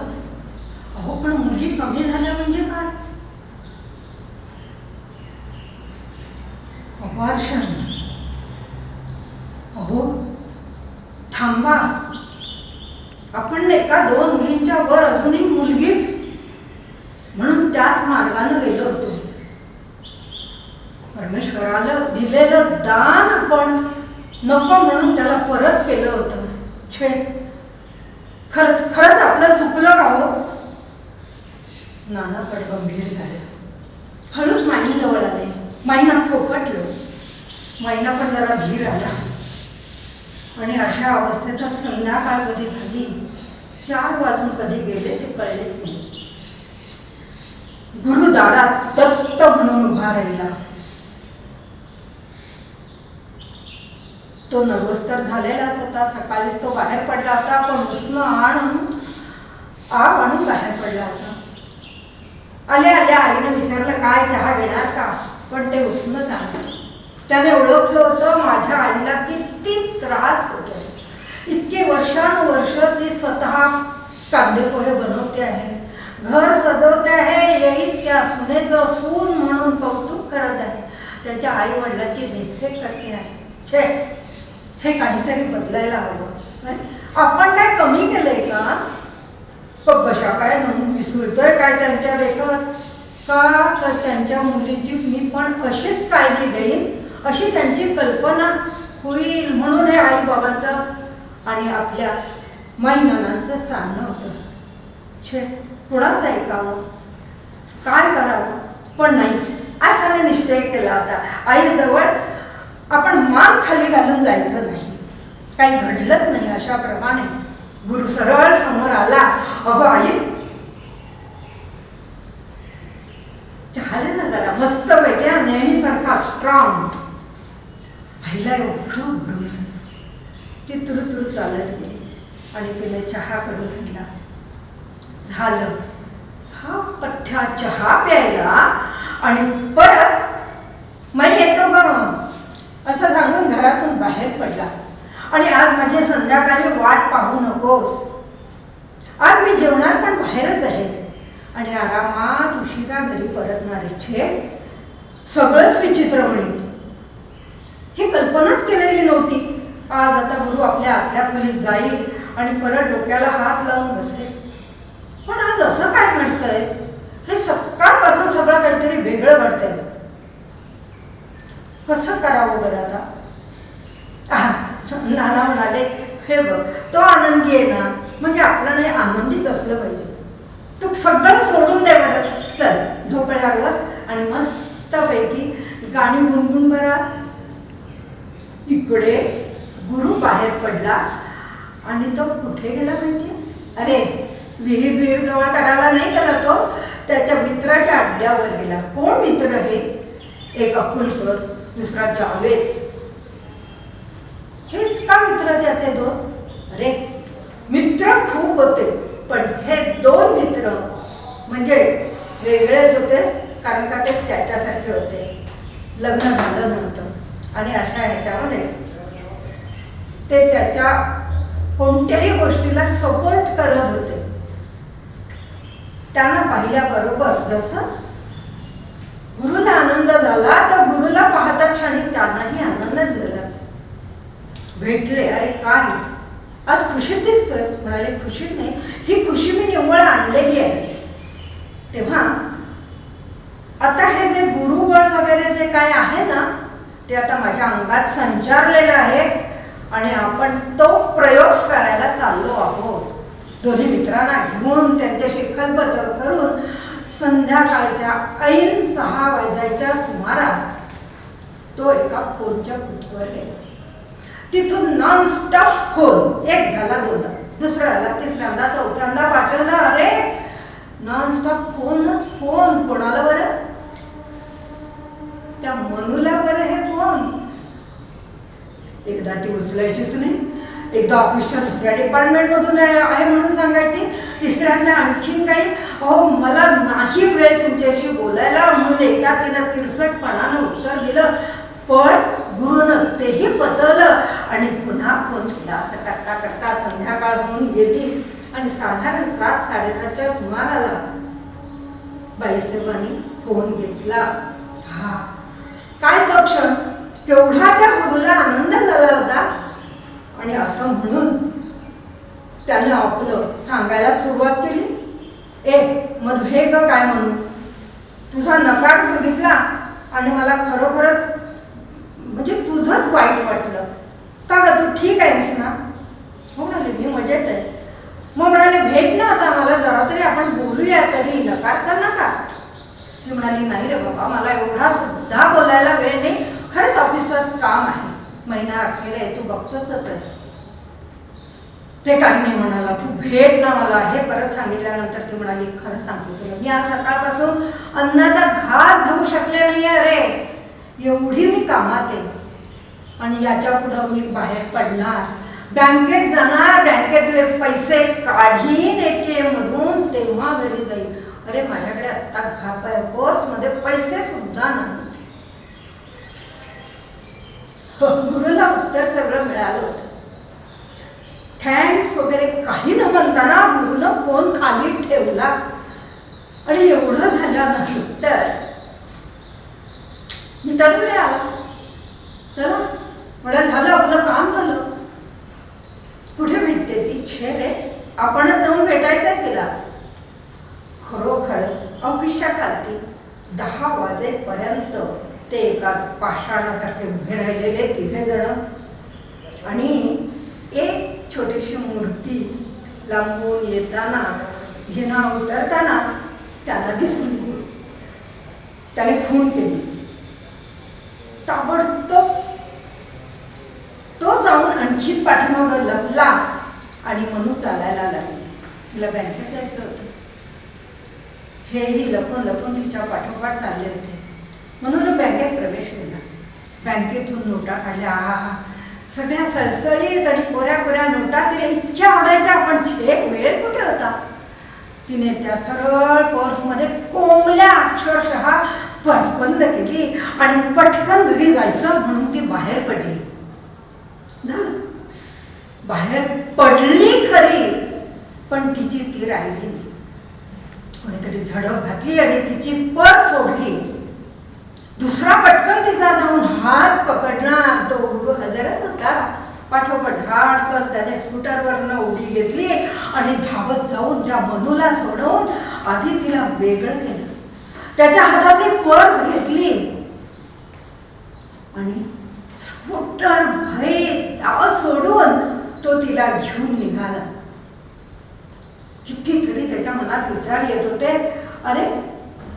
अहो पण मुली कमी झाल्या म्हणजे काय? अबॉर्शन. अहो थांबा, आपण एका 2 मुलींच्या वर अजूनही मुलगीच म्हणून त्याच मार्गाने गेलो होतो. परमेश्वराला दिलेलं दान आपण नको म्हणून त्याला परत केलं होतं. छे, खरंच आपलं चुकलं का हो? नाना पण गंभीर झाले. हळूच माईंजवळ आले, माईना फोकटलो. माईना पण जरा धीर आला आणि अशा अवस्थेतच संध्याकाळ कधी झाली, 4 वाजून कधी गेले ते कळलेच नाही. गुरु दारात दत्त म्हणून उभा राहिला. तो नवस्तर झालेलाच होता, सकाळीच तो बाहेर पडला होता, पण उसनं आणून बाहेर पडला होता. आल्या आईने विचारलं काय चहा घेणार का, पण ते उसनं आणलं. त्याने ओळखलं होतं माझ्या आईला किती त्रास होतो. इतके वर्षानुवर्ष ती स्वतः कांदे पोहे बनवते आहे, घर सजवते आहे, येईल त्या सुनेचं सून म्हणून कौतुक करत आहे, त्याच्या आई वडिलांची देखरेख करते आहे. छे, हे काहीतरी बदलायला हवं. आपण काय कमी केलंय का? बशा काय म्हणून विसरतोय काय त्यांच्या लेखात का? तर त्यांच्या मुलीची मी पण अशीच काळजी घेईन, अशी त्यांची कल्पना होईल म्हणून हे आई बाबांचं आणि आपल्या माईनानांचं सांगणं होतं. छे, कुणाचं ऐकावं, काय करावं? पण नाही, आज त्याने निश्चय केला होता, आईजवळ आपण मान खाली घालून जायचं नाही. काही घडलंच नाही. अशा प्रमाणे गुरु सरळ समोर आला. अगं आई, झाले ना जरा मस्त पैकी नेहमीसारखा स्ट्रॉंग. आईला एवढं भरून ती तुरतुर चालत गेली आणि तिने चहा करून आणला. झालं, हा पठ्ठा चहा प्यायला आणि परत मै येतो ग असं सांगून घरातून बाहेर पडला. आणि आज माझी संध्याकाळी वाट पाहू नकोस, आज मी जेवणार पण बाहेरच आहे आणि आरामात उशिरा घरी परतणार. छे, सगळंच विचित्र होईल. ही कल्पनाच केलेली नव्हती. आज आता गुरु आपल्या आतल्या खोलीत जाईल आणि परत डोक्याला हात लावून बसेल. पण आज असं काय घडतंय? हे सकाळपासून सगळं काहीतरी वेगळं घडतंय. कसं करावं बरं आता? नाना म्हणाले, हे बघ, तो आनंदी आहे ना, म्हणजे आपलं नाही आनंदीच असलं पाहिजे. तू सगळं सोडून दे बरं, चल झोपड्यावर आणि मस्तपैकी गाणी गुणगुण बरं. इकडे गुरु बाहेर पडला आणि तो कुठे गेला माहितीये? अरे विहीर जवळ करायला नाही गेला, तो त्याच्या मित्राच्या अड्ड्यावर गेला. कोण मित्र हे? एक अकुलकर, दुसरा जावेद. हेच का मित्र त्याचे 2? अरे मित्र खूप होते, पण हे 2 मित्र म्हणजे वेगळेच होते, कारण का ते त्याच्यासारखे होते. लग्न झालं नव्हतं आणि अशा ह्याच्यामध्ये ते त्याच्या कोणत्याही गोष्टीला सपोर्ट करत होते. त्यांना पाहिल्याबरोबर जसं गुरुला आनंद झाला, तर गुरुला पाहता क्षणी त्यांनाही आनंदच झाला. भेटले, अरे काय आज खुशीत दिसतोस? म्हणाले, खुशीत नाही, ही खुशी मी निव्वळ आणलेली आहे. तेव्हा आता हे जे गुरुबळ वगैरे जे काय आहे ना, ते आता माझ्या अंगात संचारलेलं आहे आणि आपण तो प्रयोग करायला चाललो आहोत. दोन्ही मित्रांना घेऊन त्यांच्याशी खलबतं करून संध्याकाळच्या ऐन 6 वाजायच्या सुमारास तो एका फोनच्या बूथवर गेला. तिथून नॉनस्टॉप फोन, एक झाला, दोनदा, दुसरा आला, तिसऱ्यांदा, चौथ्यांदा, पाचव्यांदा. अरे नॉनस्टॉप फोनच फोन. कोणाला बरं? त्या मनूला बरं हे फोन. एकदा ती उचलायचीच नाही, एकदा ऑफिसच्या दुसऱ्या डिपार्टमेंट मधून आहे म्हणून सांगायची, तिसऱ्यांदा आणखीन काही. अहो मला नाही वेळ तुमच्याशी बोलायला म्हणून एकदा तिनं तिरसटपणानं उत्तर दिलं. पण गुरुनं तेही पचवलं आणि पुन्हा फोन केला. असं करता करता संध्याकाळ होऊन गेली आणि साधारण 7-7:30च्या सुमाराला बाईसाहेबांनी फोन घेतला. हा काय तो क्षण, केवढा त्या गुरुला आनंद झाला होता. आणि असं म्हणून त्यानं आपलं सांगायला सुरुवात केली. मधु हे ग काय म्हणू, तुझा नकार बघितला आणि मला खरोखरच म्हणजे तुझंच वाईट वाटलं. का ग तू ठीक आहेस ना? हो म्हणाले, मी मजेत आहे. मग म्हणाले, भेट ना आता मला जरा तरी, आपण बोलूया तरी, नकार कर नका. ती म्हणाली, नाही रे बाबा, मला एवढा सुद्धा बोलायला वेळ नाही, खरंच ऑफिसात काम आहे, महिना अखेर आहे, तू बघतोच आहेस. ते काही नाही म्हणाला, तू भेट ना मला. हे परत सांगितल्यानंतर ती म्हणाली, खरं सांगतो तुला, मी आज सकाळपासून अन्नाचा घास घेऊ शकले नाही. अरे एवढी मी कामात आहे आणि याच्या पुढं मी बाहेर पडणार, बँकेत जाणार, बँकेतले पैसे काढीन ATM मधून, तेव्हा घरी जाईल. अरे माझ्याकडे आत्ता पर्समध्ये पैसे सुद्धा नाही. गुरुला उत्तर सगळं मिळालं होतं. थँक्स वगैरे काही न म्हणताना गुरुनं फोन खाली ठेवला. आणि एवढं झाल्यानंतर मित्रांकडे आला. चला मला झालं, आपलं काम झालं. कुठे भेटते ती? छे रे, आपणच जाऊन भेटायचंय तिला. खरोखरच ऑफिसच्या खालती 10 वाजेपर्यंत ते एका पाषाणासारखे उभे राहिलेले 3 जण आणि एक छोटीशी मूर्ती लांबून येताना, जिना उतरताना त्याला दिसली. त्याने खून केली. ताबडतोब तो जाऊन आणखी पाठीमागं लपला आणि मनू चालायला लागली. तिला बँकेत जायचं होतं. हेही लपून लपून तिच्या पाठोपाठ चालले होते. म्हणून बँकेत प्रवेश केला. बँकेतून नोटा काढल्या. सगळ्या सळसळीत आणि कोऱ्या कोऱ्या नोटा तिला इतक्या आवडायच्या, पण छेक वेळ कुठे होता. तिने त्या सरळ पर्समध्ये कोंबल्या अक्षरशः पर्स बंद केली आणि पटकन घरी जायचं म्हणून ती बाहेर पडली. झालं, बाहेर पडली खरी, पण तिची ती राहिली नाही. कोणीतरी झडप घातली आणि तिची पर्स सोडली. दुसरा पटकन तिचा जाऊन हात पकडणार. तो गुरु हजरच होता. पाठोपाठ धाडकन त्याने स्कूटरवरनं उडी घेतली आणि धावत जाऊन त्या मनूला सोडवून आधी तिला वेगळं केलं. त्याच्या हातातली पर्स घेतली आणि स्कूटर भय धाव सोडून तो तिला घेऊन निघाला. कितीतरी त्याच्या मनात विचार येत होते, अरे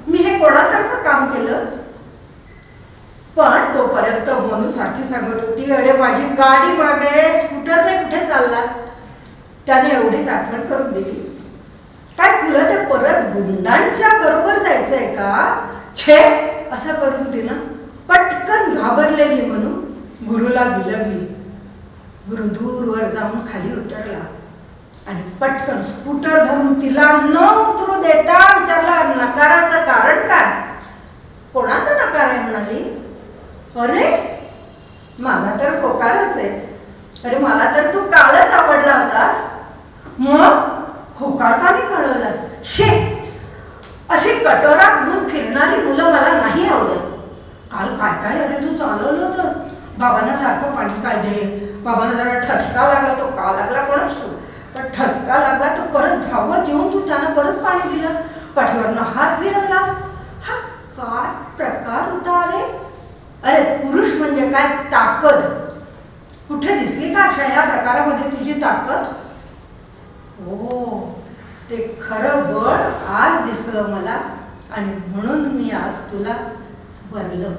मी हे कोणासारखं काम केलं. पण तोपर्यंत मनू सारखी सांगत होती, अरे माझी गाडी मागे, स्कूटरने कुठे चालला. त्याने एवढीच आठवण करून दिली. काय तुला ते परत गुंडांच्या बरोबर जायचंय का? छे, असं करून दिलं. पटकन घाबरलेली मनू गुरुला बिलगली. गुरु दूरवर जाऊन खाली उतरला आणि पटकन स्कूटर धरून तिला न उतरू देता विचारला, नकाराचं कारण काय? कोणाचा नकार आहे म्हणाली. अरे माझा तर होकारच आहे. अरे मला तर तू कालच आवडला होतास, मग होकार का नाही कळवलास? शे, अशी कटोरा घेऊन फिरणारी मुलं मला नाही आवडत. काल काय काय अरे तू चालवलं होतं. बाबांना सारखं पाणी काय दे, बाबांना जरा ठसका लागला, तो का लागला कोणाच तू, पण ठसका लागला तर परत धावत येऊन तू त्यांना परत पाणी दिलं, पाठीवरनं हात फिरवलास. हा काय प्रकार होता? अरे पुरुष म्हणजे काय ताकद. कुठे दिसली का अशा ह्या प्रकारामध्ये तुझी ताकद? हो ते खरं बळ आज दिसलं मला आणि म्हणून मी आज तुला वरलं.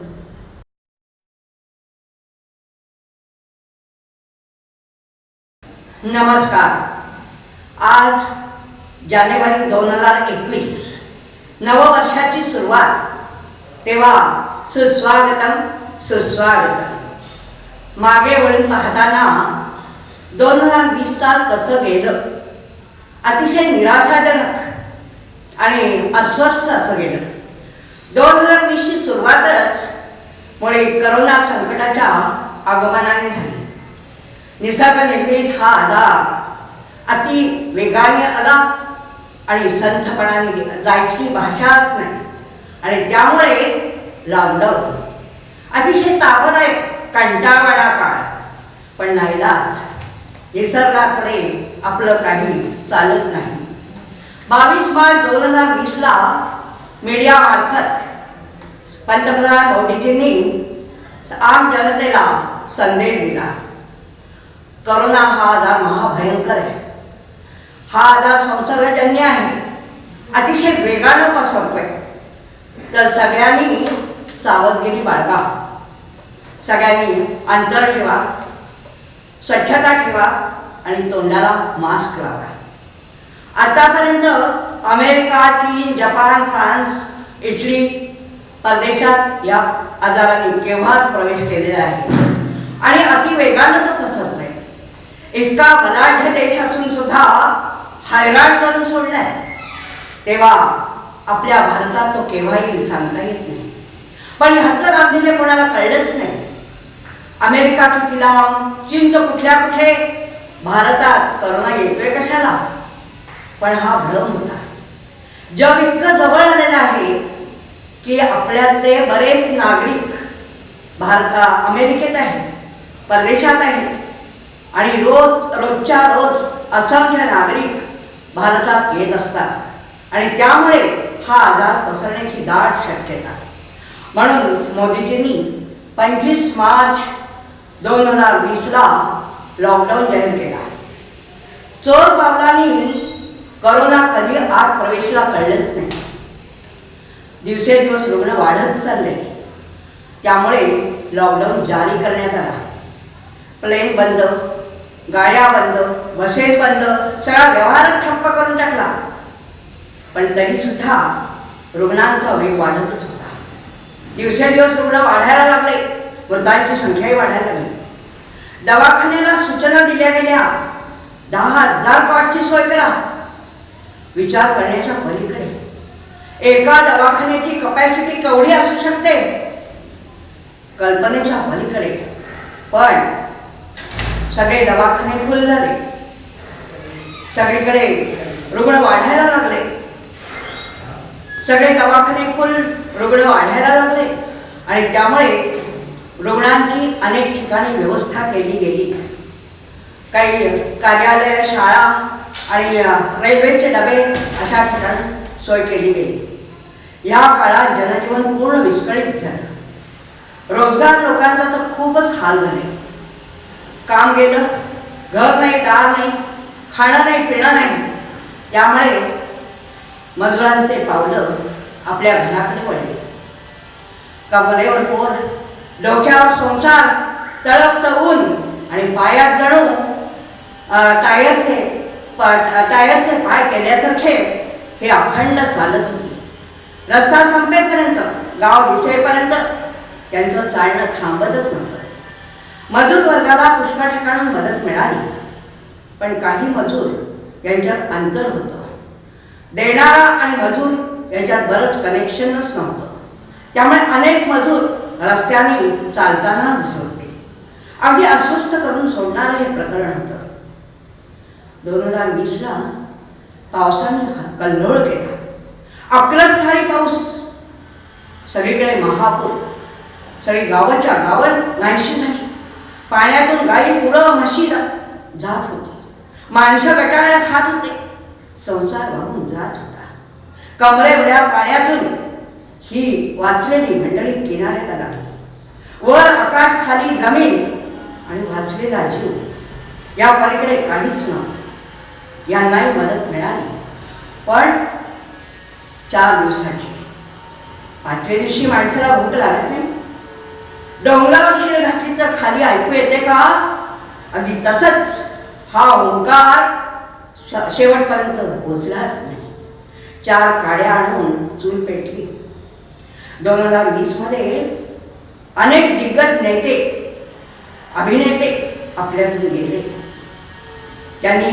नमस्कार. आज जानेवारी 2021 नववर्षाची सुरुवात. तेव्हा सुस्वागतम सुस्वागतम. मागे वळून पाहताना 2020 साल कसं गेलं, अतिशय निराशाजनक आणि अस्वस्थ असं गेलं. 2020ची सुरुवातच मुळे करोना संकटाच्या आगमनाने झाली. निसर्ग निर्मित हा आजार अति वेगाने आला आणि संथपणाने जायची भाषाच नाही. आणि त्यामुळे लॉकडाऊन अतिशय तापदायक कंटाळवाणा काळ. पण नाईलाज, निसर्गाकडे आपलं काही चालत नाही. 22 मार्च 2020ला मीडियामार्फत पंतप्रधान मोदीजींनी आम जनतेला संदेश दिला. करोना हा आजार महाभयंकर आहे. हा आजार संसर्गजन्य आहे, अतिशय वेगानं पसरतोय. तर सगळ्यांनी सावधगिरी बाळगा. सगळ्यांनी अंतर ठेवा, स्वच्छता ठेवा आणि तोंडाला मास्क लावा. आतापर्यंत अमेरिका, चीन, जपान, फ्रान्स, इटली परदेशात या आजाराने केव्हाच प्रवेश केलेला आहे आणि अतिवेगानं तो पसरतोय. इतका बलाढ्य देश असून सुद्धा हैराण करून सोडलाय. तेव्हा आपल्या भारतात तो केव्हा येईल सांगता येत नाही. पण ह्याचं गांभीर्य कोणाला कळलंच नाही. अमेरिका किती लांब, चीन तर कुठल्या कुठे, भारतात करोना येतोय कशाला. पण हा भ्रम होता. जग इतकं जवळ आलेलं आहे की आपल्यातले बरेच नागरिक अमेरिकेत आहेत, परदेशात आहेत आणि रोजच्या रोज असंख्य नागरिक भारतात येत असतात आणि त्यामुळे हा आजार पसरण्याची दाट शक्यता. म्हणून मोदीजींनी 25 मार्च 2020ला लॉकडाऊन जाहीर केला. चोर पावलांनी करोना कधी आत प्रवेशला कळलंच नाही. दिवसेदिवस रुग्ण वाढत चालले. त्यामुळे लॉकडाऊन जारी करण्यात आला. प्लेन बंद, गाड्या बंद, बसेस बंद, सगळा व्यवहार ठप्प करून टाकला. पण तरी सुद्धा रुग्णांचा वेग वाढतच होता. दिवसेदिवस रुग्ण वाढायला लागले, मृतांची संख्याही वाढायला लागली. दवाखान्याला सूचना दिल्या गेल्या 10,000 कॉटची सोय करा. विचार करण्याच्या पलीकडे. एका दवाखान्याची कपॅसिटी केवढी असू शकते, कल्पनेच्या पलीकडे. पण सगळे दवाखाने फुल झाले, सगळीकडे रुग्ण वाढायला लागले, सगळे दवाखाने फुल, रुग्ण वाढायला लागले आणि त्यामुळे रुग्णांची अनेक ठिकाणी व्यवस्था केली गेली. काही कार्यालय, शाळा आणि रेल्वेचे डबे अशा ठिकाणी सोय केली गेली. या काळात जनजीवन पूर्ण विस्कळीत झालं. रोजगार लोकांचा तर खूपच हाल झाले. काम गेलं, घर नाही, दार नाही, खाणं नाही, पिणं नाही. त्यामुळे मजुरांचे पावलं आपल्या घराकडे वळले. कमरेवर पोर, डोक्यावर संसार, तळपतं ऊन आणि पायात जणू टायरचे पाय केल्यासारखे हे अखंड चालत होते. रस्ता संपेपर्यंत, गाव दिसेपर्यंत त्यांचं चालणं थांबतच नव्हतं. मजूर वर्गाला पुष्कळ ठिकाणून मदत मिळाली, पण काही मजूर यांच्यात अंतर होतं. देणारा आणि मजूर यांच्यात बरंच कनेक्शनच नव्हतं. त्यामुळे अनेक मजूर रस्त्याने चालताना दिसत होते. अगदी अस्वस्थ करून सोडणारं हे प्रकरण होतं. 2020ला पावसाने कल्लोळ केला. अक्कलस्थानी पाऊस, सगळीकडे महापूर, सगळी गावाच्या गावात नाहीशी झाली. पाण्यातून गाई, गुरं, म्हशी जात होती. माणसं गटाळ्या खात होते. संसार वाहून जात होता. कमरेवड्या पाण्यातून ही वाचलेली मंडळी किनाऱ्याला लागली. वर आकाश, खाली जमीन आणि वाचलेला जीव, या पलीकडे काहीच नव्हतं. यांनाही मदत मिळाली, पण 4 दिवसाची. 5व्या दिवशी माणसाला भूक लागत नाही. डोंगरावर शिर घातली तर खाली ऐकू येते का? अगदी तसंच हा ओंकार शेवटपर्यंत पोचलाच नाही. 4 काड्या आणून चूल पेटली. 2020 मध्ये अनेक दिग्गज नेते, अभिनेते आपल्यातून गेले. त्यांनी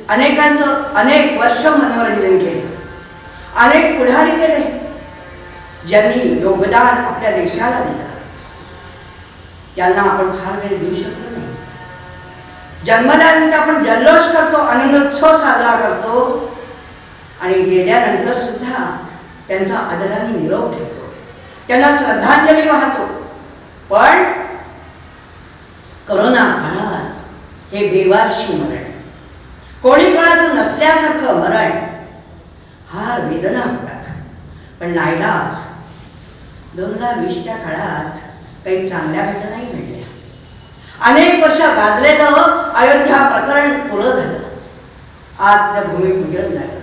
अनेकांचं अनेक वर्ष मनोरंजन केलं. अनेक पुढारी गेले ज्यांनी योगदान आपल्या देशाला दिलं. त्यांना आपण फार वेळ देऊ शकलो नाही. जन्मल्यानंतर आपण जल्लोष करतो, आनंदोत्सव साजरा करतो आणि गेल्यानंतर सुद्धा त्यांचा आदराने निरोप घेतो, त्यांना श्रद्धांजली वाहतो. पण करोना काळात हे बेवारशी मरण, कोणी कोणाचं नसल्यासारखं मरण, फार वेदना होतात. पण नाईलाज 2020च्या काळात काही चांगल्या घटनाही घडल्या. अनेक वर्ष गाजलेलं अयोध्या प्रकरण पुरं झालं. आज त्या भूमिपूजन झालं.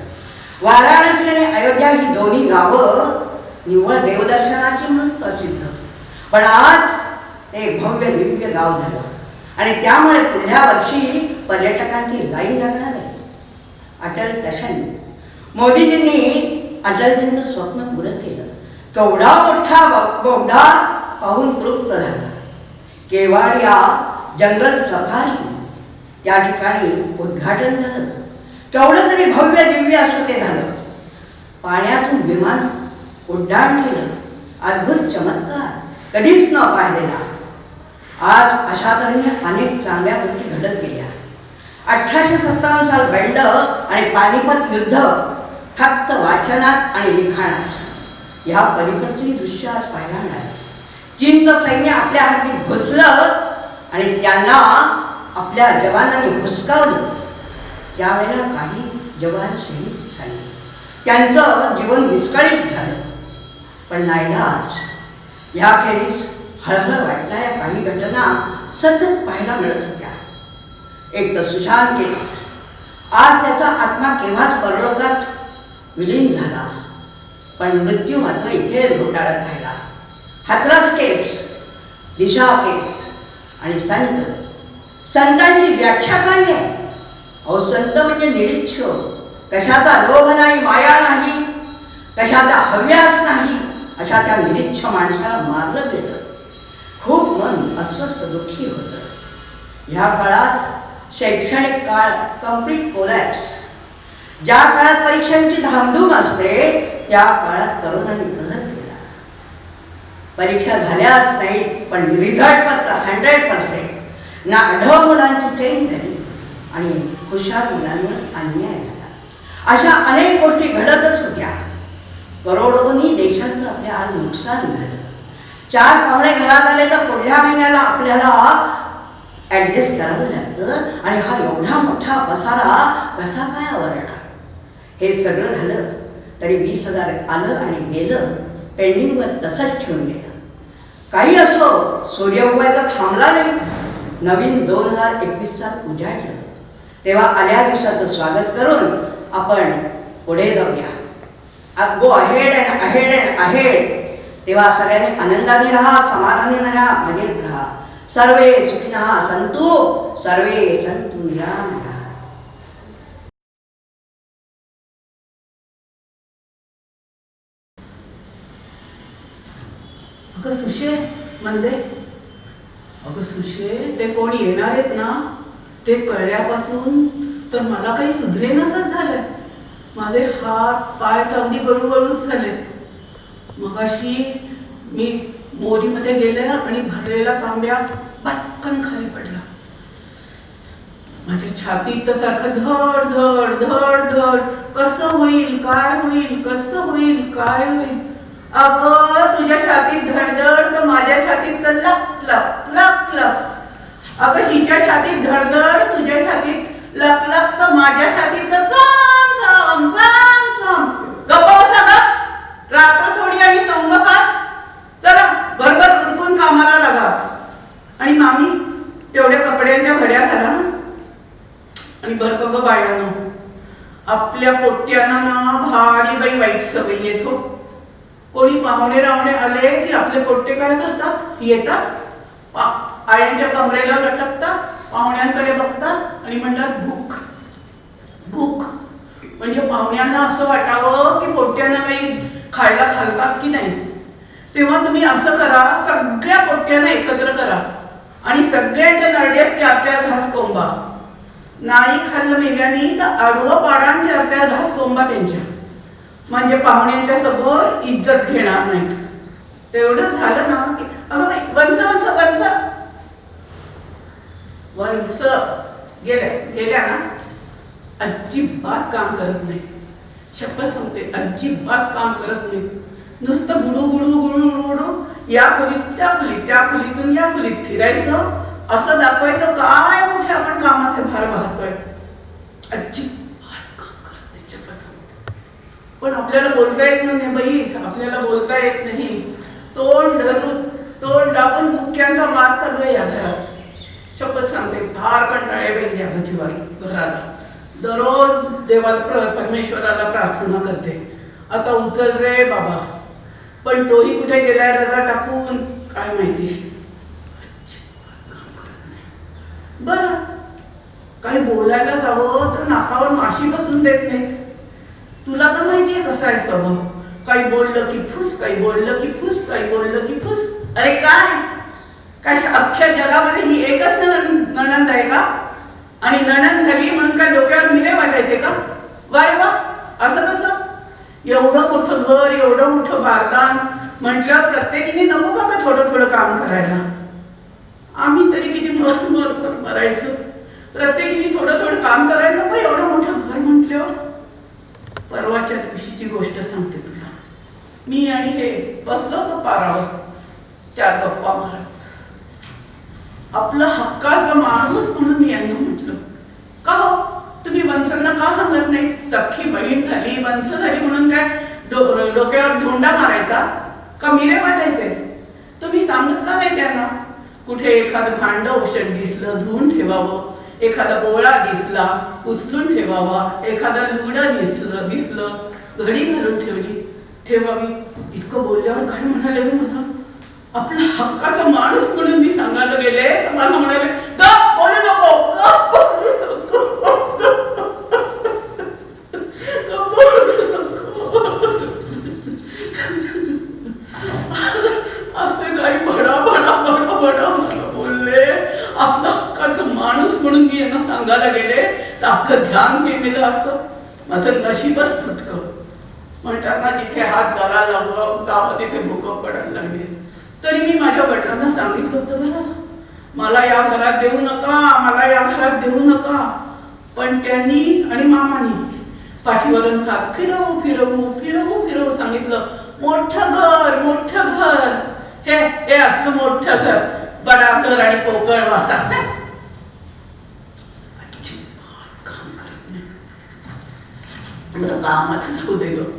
वाराणसी आणि अयोध्या ही दोन्ही गावं निव्वळ देवदर्शनाची म्हणून प्रसिद्ध, पण आज ते एक भव्य दिव्य गाव झालं आणि त्यामुळे पुढल्या वर्षी पर्यटकांची लाईन लागणार आहे. अटल टशन मोदीजींनी अटलजींचं स्वप्न पुरं केलं. केवढा मोठा बोगदा पाहून तृप्त झाला. केवाडिया जंगल सफारी त्या ठिकाणी उद्घाटन झालं. केवढं तरी भव्य दिव्य असं ते झालं. पाण्यातून विमान उड्डाण केलं. अद्भुत चमत्कार, कधीच न पाहिलेला. आज अशा तऱ्हेने अनेक चांगल्या गोष्टी घडत गेल्या. 1857 साल बंड आणि पानिपत युद्ध फक्त वाचनात आणि लिखाणात. ह्या पलीकडचंही दृश्य आज पाहायला मिळालं. चीनचं सैन्य आपल्या हाती घुसलं आणि त्यांना आपल्या जवानांनी हुसकावलं. त्यावेळेला काही जवान शहीद झाले, त्यांचं जीवन विस्कळीत झालं. पण नाईलाज याखेरीज हळहळ वाटणाऱ्या काही घटना सतत पाहायला मिळत होत्या. एक तर सुशांत केस. आज त्याचा आत्मा केव्हाच परलोकात विलीन झाला, पण मृत्यू मात्र इथेच घोटाळत राहिला. हाथरस केस, दिशा केस आणि संतांची व्याख्या काय आहे? अहो, संत म्हणजे निरीच्छ, कशाचा लोभ नाही, माया नाही, कशाचा हव्यास नाही, अशा त्या निरीच्छ माणसाला मारलं गेलं. खूप मन अस्वस्थ दुःखी होतं. ह्या काळात शैक्षणिक काळ कम्प्लीट कोलॅप्स. ज्या काळात परीक्षांची धामधूम असते त्या काळात करोनाने कहर केला. परीक्षा झाल्याच नाहीत, पण रिझल्ट मात्र 100%. ना आढळ मुलांची चैन झाली आणि हुशार मुलांवर अन्याय झाला. अशा अनेक गोष्टी घडतच होत्या. करोडोंनी देशाचं आपल्या आज नुकसान झालं. 4 पाहुणे घरात आले तर पुढल्या महिन्याला आपल्याला ॲडजस्ट करावं लागतं आणि हा एवढा मोठा पसारा कसा काय आवरणार? हे सगळं झालं तरी 20,000 आलं आणि गेलं, पेंडिंगवर तसंच ठेवून गेलं. काही असो, सूर्य उगवायचा थांबला नाही. नवीन 2021 साल उजाडलं. तेव्हा आल्या दिवसाचं स्वागत करून आपण पुढे जाऊया. Go ahead and ahead and ahead. तेव्हा सगळ्यांनी आनंदाने राहा, समाधानी राहा, मजेत राहा. सर्वे सुखिनः सन्तु, सर्वे सन्तु निरामयाः. अगं सुशे, म्हणते अगं सुशे, ते कोण येणार आहेत ना, ते कळल्यापासून तर मला काही सुधरेनसच झालंय. माझे हात पाय अगदी गळूगळूच झालेत. मगाशी मी मोरीमध्ये गेले आणि भरलेला तांब्या पटकन खाली पडला. माझ्या छातीत तर सारखं धड धड धड धड, कसं होईल, काय होईल, कसं होईल, काय होईल. अगं तुझ्या छातीत धडधड तर माझ्या छातीत तर लक लक लक लक. अगं हिच्या छातीत धडधड, तुझ्या छातीत लक लक, तर माझ्या छातीत तर साम साम साम साम. गप्प बसा गं. रात्र थोडी आणि संगपात. चला भरभर उरकून कामाला लागा. आणि मामी तेवढ्या कपड्यांच्या घड्या घाला आणि बरं का गं बाळांनो, आपल्या आपल्या पोट्ट्यांना ना भारी बाई वाईट सवय येतो. कोणी पाहुणे रावणे आले की आपले पोट्टे काय करतात, येतात आयांच्या कमरेला लटकतात, पाहुण्यांकडे बघतात आणि म्हणतात भूक भूक. म्हणजे पाहुण्यांना असं वाटावं की पोट्ट्यांना काही खायला घालतात की नाही. तेव्हा तुम्ही असं करा, सगळ्या पोट्ट्यांना एकत्र करा आणि सगळ्यांच्या नरड्यात 4-4 घास कोंबा. नाही खाल्लं मेल्यानी तर आडवं पाडा 4-4 घास कोंबा त्यांच्या. म्हणजे पाहुण्यांच्या समोर इज्जत घेणार नाहीत. तेवढं झालं ना की अगं बाई वंस वंस वंस वंस गेल्या ना अजिबात काम करत नाही. शपथ सांगते अजिबात काम करत नाही. नुसतं गुडू गुडू गुडू गुडू या खोलीत त्या खोलीत, त्या खोलीतून या खोलीत फिरायचं, असं दाखवायचं काय मोठे आपण कामाचे भार वाहतोय. अजिबात काम करत नाही. शपथ सांगते. पण आपल्याला बोलता येत नाही बाई, आपल्याला बोलता येत नाही. तोंड धरून तोंड दाबून मुक्यांचा मार चालू आहे या घरात. शपथ सांगते फार कंटाळे बाई या घराला. दररोज देवाला परमेश्वराला प्रार्थना करते, आता उचल रे बाबा. पण तोही कुठे गेलाय रजा टाकून काय माहिती. काम करत नाही. बरं काही बोलायला जावं तर नाकावर माशी बसून देत नाहीत. तुला तर माहितीये कसा आहे स्वभाव. काही बोललं की फुस, काही बोललं की फुस, काही बोललं की फुस. अरे काय काय अख्ख्या जगामध्ये ही एकच नणंद आहे का? आणि नणंद झाली म्हणून काय डोक्यावर मिरे वाटायचे का? वारे वा, असं कसं? एवढं मोठं घर, एवढं मोठं बारदान म्हटल्यावर प्रत्येकीने नको का थोडं थोडं काम करायला? आम्ही तरी किती मरायचं. प्रत्येकीने थोडं थोडं काम करायला नको एवढं मोठं घर म्हटल्यावर. परवाच्या दिवशीची गोष्ट सांगते तुला. मी आणि हे बसलो होतो पारावर 4 गप्पा मारत. आपलं हक्काचा माणूस म्हणून मी यांना म्हटलं, का हो तुम्ही वंसांना का सांगत नाही? सख्खी बहीण झाली, वंस झाली म्हणून काय डोक्यावर धोंडा मारायचा का मिरे वाटायचे? तुम्ही सांगत का नाही त्यांना? कुठे एखादं भांड औषध दिसलं धुवून ठेवावं, एखादा बोळा दिसला उचलून ठेवावा, एखादा लुडं दिसलं घडी घालून ठेवावी. इतकं बोलल्यावर काय म्हणाले मला? आपला हक्काचा माणूस म्हणून मी सांगायला गेले तर मला म्हणाले गप बोलू नको, गप बोलू नको, गप बोलू नको. असे काही भडा मला बोलले. आपला हक्काचा माणूस म्हणून मी यांना सांगायला गेले तर आपलं ध्यान गेलं. असं माझं नशीबच फुटकं. म्हणतात ना जिथे हात घालायला लावा तिथे भूकंप पडायला लागले. तरी मी माझ्या वडिलांना सांगितलं होतं बरं, मला या घरात देऊ नका, मला या घरात देऊ नका. पण त्यांनी आणि मामानी पाठीवरून हात फिरवू सांगितलं. मोठं घर हे असलं मोठं घर, बडा घर आणि पोकळ वासा. अजिबात काम करत नाही. बरं कामाच जाऊ दे ग,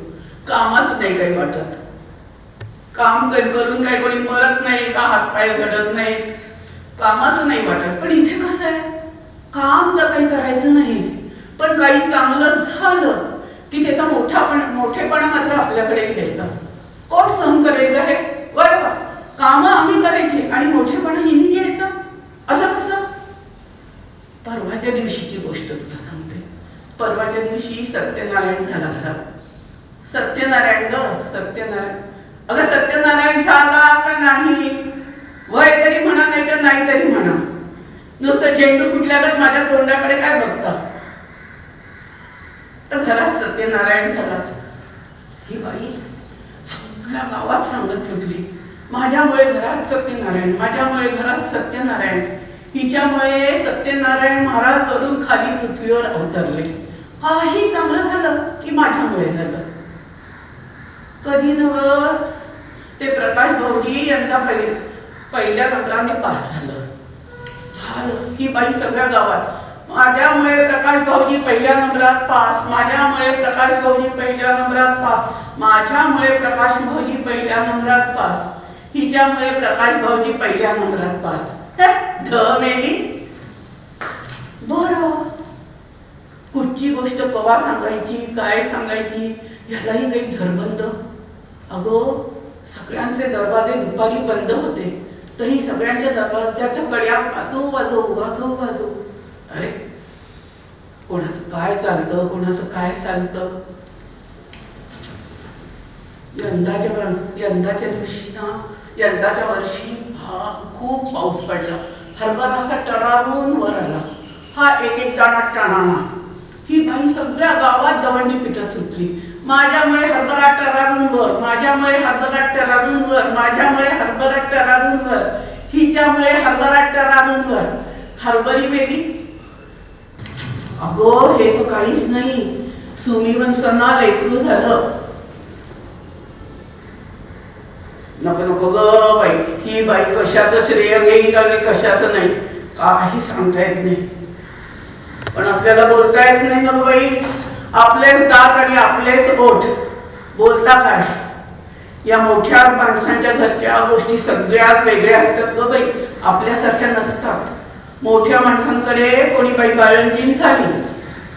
कामाच नाही काही वाटत. काम करून काय कोणी मरत नाही का, हातपाय झडत नाहीत, कामाचं नाही वाटत. पण इथे कसं आहे, काम तर काही करायचं नाही, पण काही चांगलं झालं की त्याचा मोठेपणा मात्र आपल्याकडे घ्यायचा. कोण सहन करेल का हे? बरोबर कामं आम्ही करायची आणि मोठेपणा हिनी घ्यायचा. असं कसं? परवाच्या दिवशीची गोष्ट तुला सांगते. परवाच्या दिवशी सत्यनारायण झाला घरात. सत्यनारायण. अगं सत्यनारायण झाला का नाही? वय तरी म्हणा नाही तर नाही तरी म्हणा. नुसतं झेंडू फुटल्यागत माझ्या तोंडाकडे काय बघता? तर घरात सत्यनारायण झाला. ही बाई सगळ्या गावात सांगत सुटली, माझ्यामुळे घरात सत्यनारायण, माझ्यामुळे घरात सत्यनारायण. हिच्यामुळे सत्यनारायण महाराज वरून खाली पृथ्वीवर अवतरले. काही चांगलं झालं की माझ्यामुळे झालं. कधी नव्हत ते प्रकाश भाऊजी यंदा पहिल्या नंबराने पास झालं. ही बाई सगळ्या गावात माझ्यामुळे प्रकाश भाऊजी पहिल्या नंबरात पास, माझ्यामुळे प्रकाश भाऊजी पहिल्या नंबरात पास, माझ्यामुळे प्रकाश भाऊजी पहिल्या नंबरात पास, हिच्यामुळे प्रकाश भाऊजी पहिल्या नंबरात पास. ढ मेली. बरं कुठे कुठची गोष्ट कवा सांगायची, काय सांगायची, ह्यालाही काही धरबंद. अगं सगळ्यांचे दरवाजे दुपारी बंद होते, तरी सगळ्यांच्या दरवाजाच्या कड्या वाजो वाजो वाजो वाजो. अरे कोणाचं काय चालतं, कोणाचं काय चालतं. यंदाच्या दिवशी ना, यंदाच्या वर्षी खूप पाऊस पडला. हरभरा असा टरारून वर आला. हा एक दाणा टणाना. ही बाई सगळ्या गावात दवंडी पिठा सुटली. माझ्यामुळे हरभरा टरारून वर, माझ्यामुळे हरभरा टरारून वर, माझ्यामुळे हरभरा टरारून वर, हिच्यामुळे हरभरा टरारून वर. हरभरी मेली. अगो हे तर काहीच नाही, सुमीवंसना लेकरू झालं. नको नको ग बाई, ही बाई कशाचं श्रेय घेईल आणि कशाचं नाही काही सांगता येत नाही. पण आपल्याला बोलता येत नाही ना बाई. आपलेच दात आणि आपलेच ओठ. बोलता काय? या मोठ्या माणसांच्या घरच्या गोष्टी सगळ्याच वेगळ्या असतात ग बाई, आपल्यासारख्या नसतात. मोठ्या माणसांकडे कोणी बाई बाळंतीण झाली,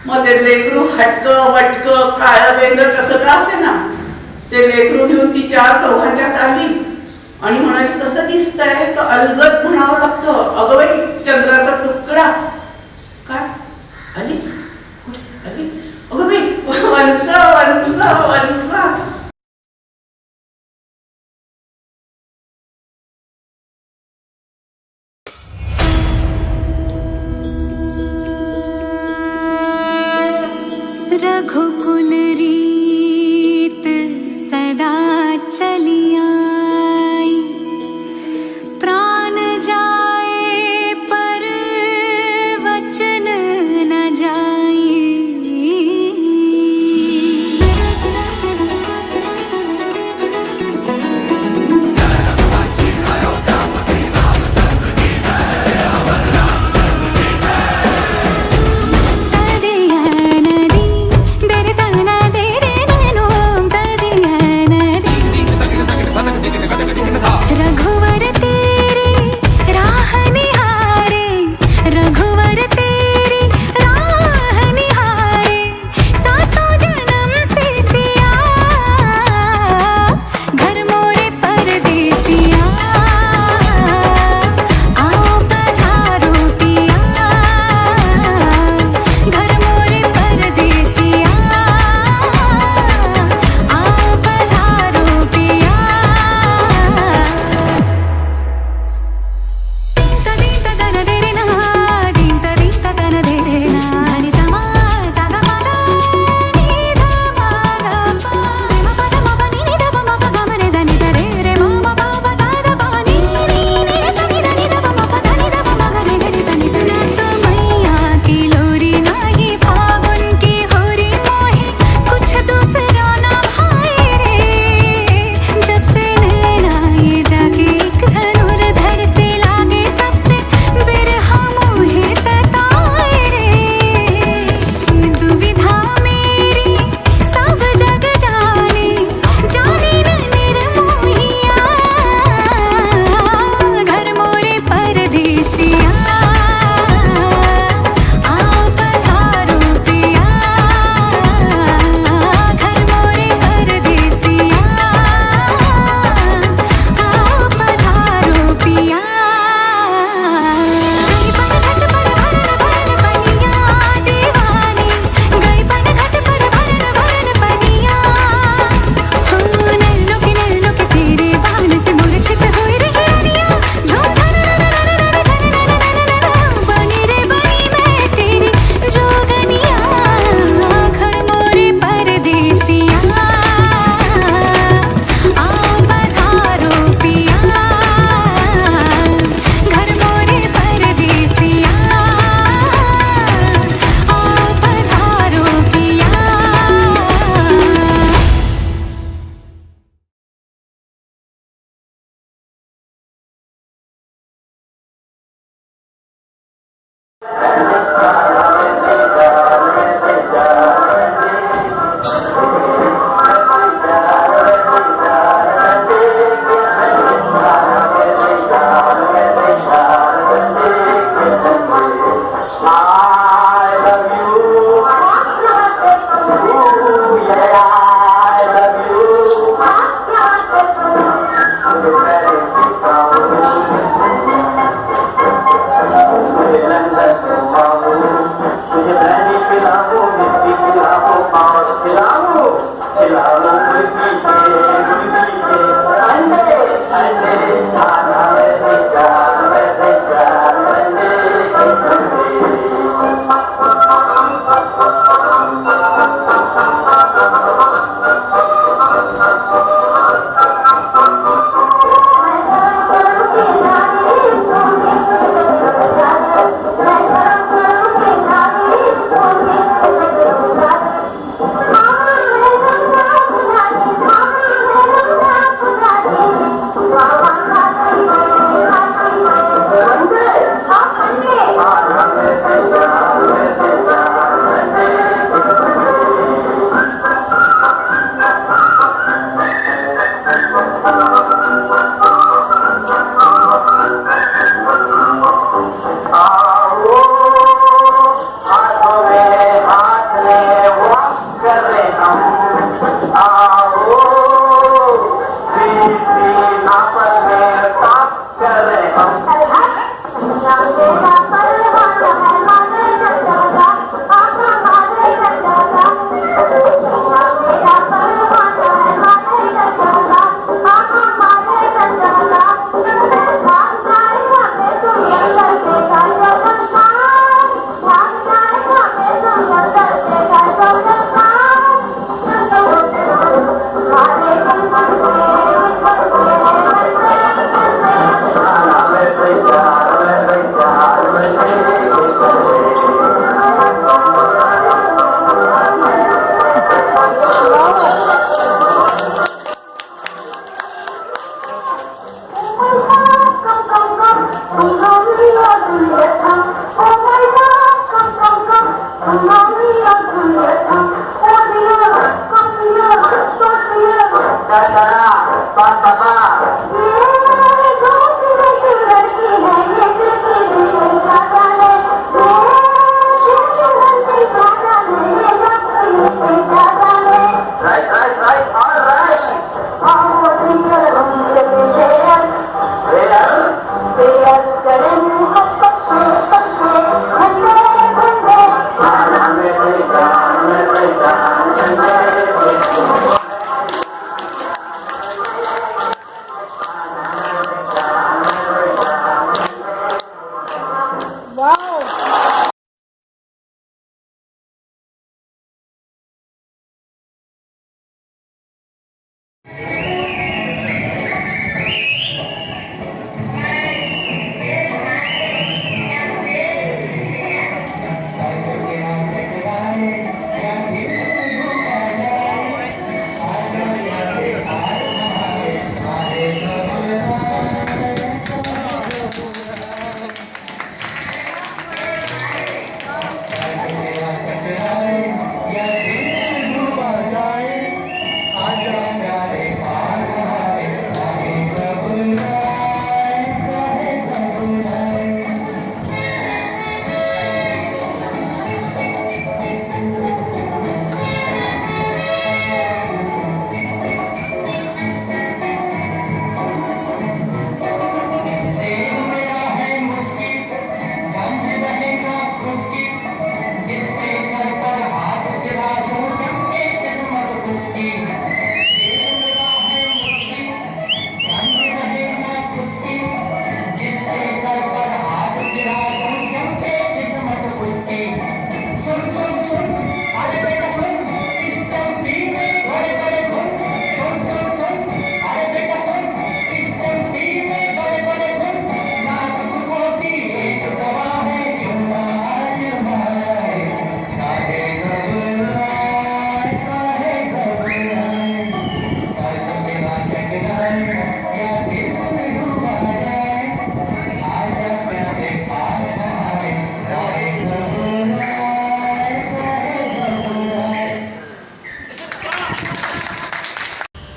मग ते लेकरू हटक वटक काळ बेंद्र कसं का असे ना, ते लेकरू घेऊन ती 4 चौघांच्यात आली आणि म्हणाली कसं दिसतंय, तर अलगद म्हणावं लागतं. अगं बाई चंद्राचा तुकडा. काय आली आली? अगं बाई वंस वंस वंस. रघुकुल रीत सदा चली आई, प्राण जाए पर वचन न जाए.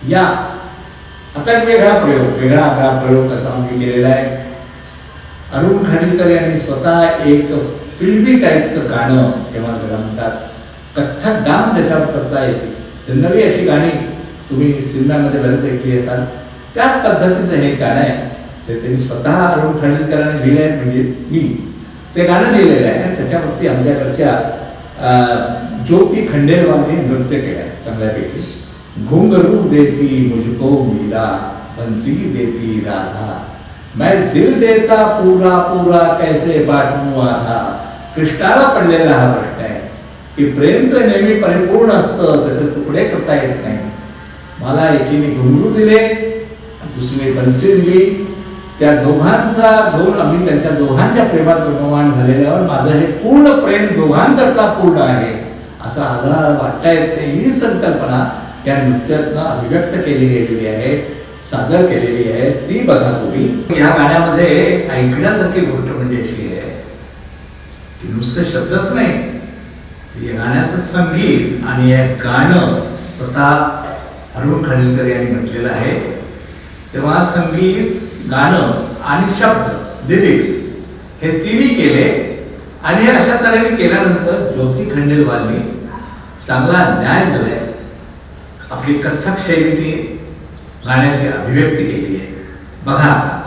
या आता एक वेगळा प्रयोग आता आम्ही केलेला आहे. अरुण खाडीलकर यांनी स्वतः एक फिल्मी टाईपचं गाणं तेव्हा त्याला म्हणतात कथ्थक डान्स त्याच्यावर करता येते. जनरली अशी गाणी तुम्ही सिनेमामध्ये बरेच ऐकली असाल, त्याच पद्धतीचं हे गाणं आहे. ते त्यांनी स्वतः अरुण खाडीलकरांनी लिहिलं आहे, म्हणजे मी ते गाणं लिहिलेलं आहे आणि त्याच्यावरती आमच्याकडच्या ज्योती खंडेलवालने नृत्य केलं आहे चांगल्यापैकी. घुंघरू देती मुझको मीरा, बंसी देती राधा, मैं दिल देता पूरा पूरा कैसे बाटू आधा. कृष्णाला पडलेला हा प्रश्न आहे की प्रेम तर नेहमी परिपूर्ण असतं, त्याचे तुकडे करता येत नाही. मला एकीने घुंघरू दिले, दुसरी बंसी दिली. त्या दोघांचा घेऊन आम्ही त्यांच्या दोघांच्या प्रेमात रममाण झालेल्यावर माझं हे पूर्ण प्रेम दोघांकरता पूर्ण आहे असं आम्हाला वाटता येत नाही. ही संकल्पना या नृत्यातनं अभिव्यक्त केली गेलेली आहे, सादर केलेली आहे. ती बघा तुम्ही. या गाण्यामध्ये ऐकण्यासारखी गोष्ट म्हणजे अशी आहे की नुसते शब्दच नाही, या गाण्याचं संगीत आणि हे गाणं स्वतः अरुण खाडीलकर यांनी म्हटलेलं आहे. तेव्हा संगीत, गाणं आणि शब्द, लिरिक्स हे तिन्ही केले आणि हे अशा तऱ्हेने केल्यानंतर ज्योती खंडेलवालनी चांगला न्याय दिलाय. आपली कथ्थक शैलीने गाण्याची अभिव्यक्ती केली आहे. बघा आता.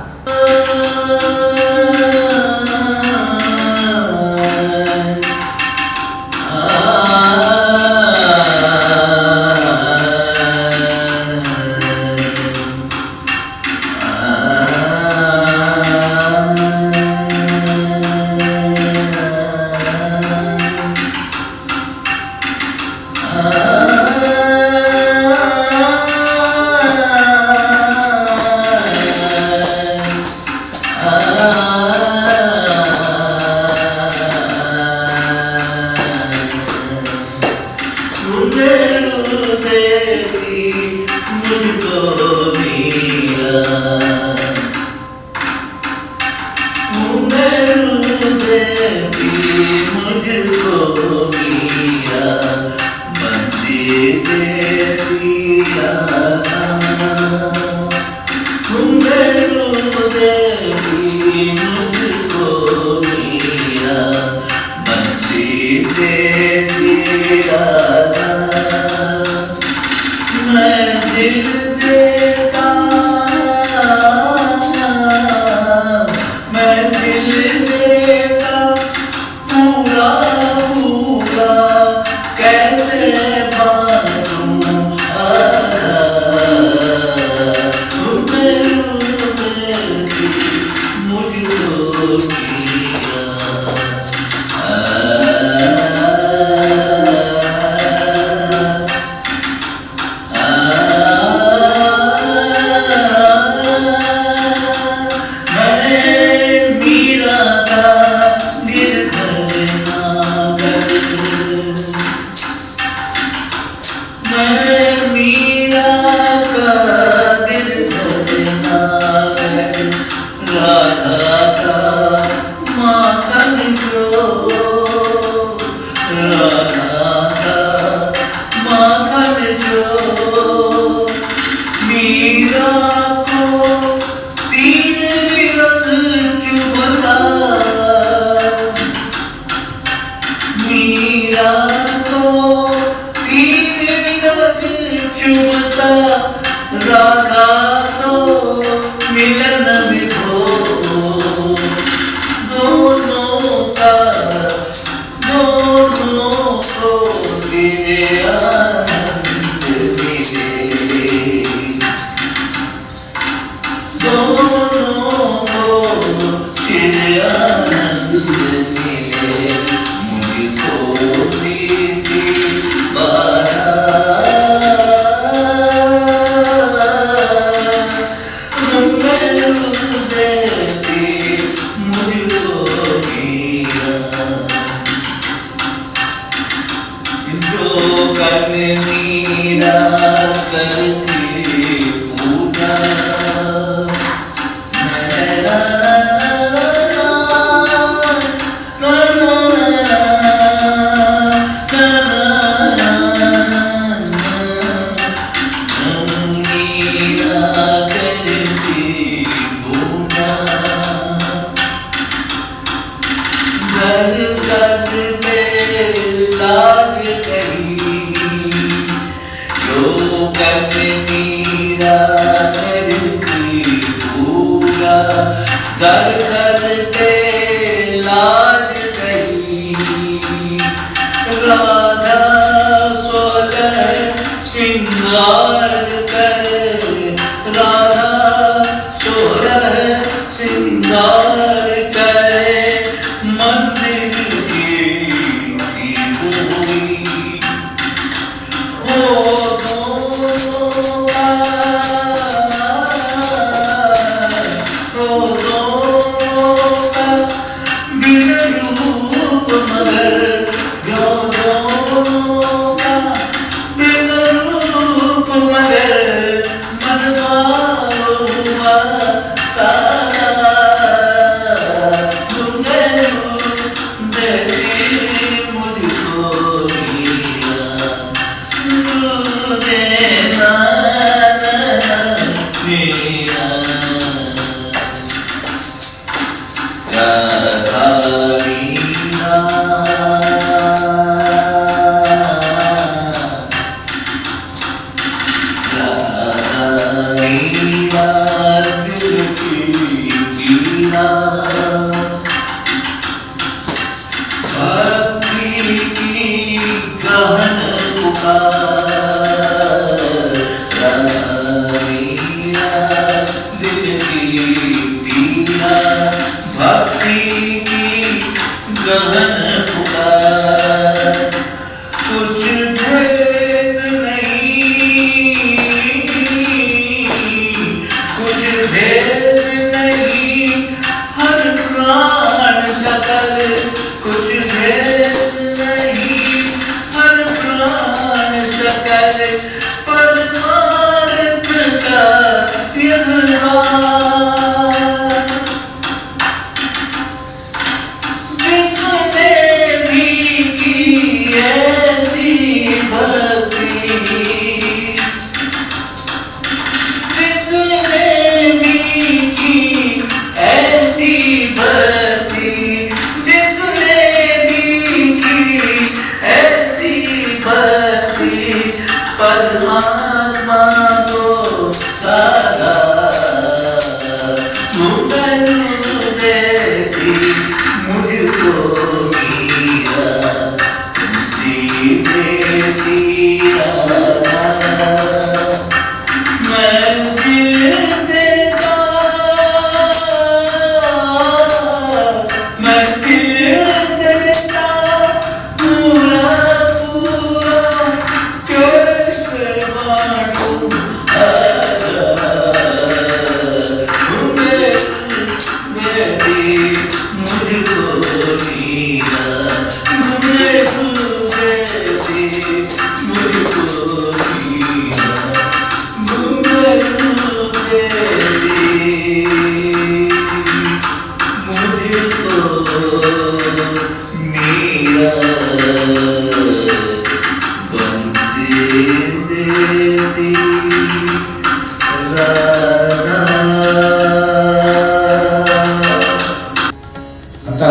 आता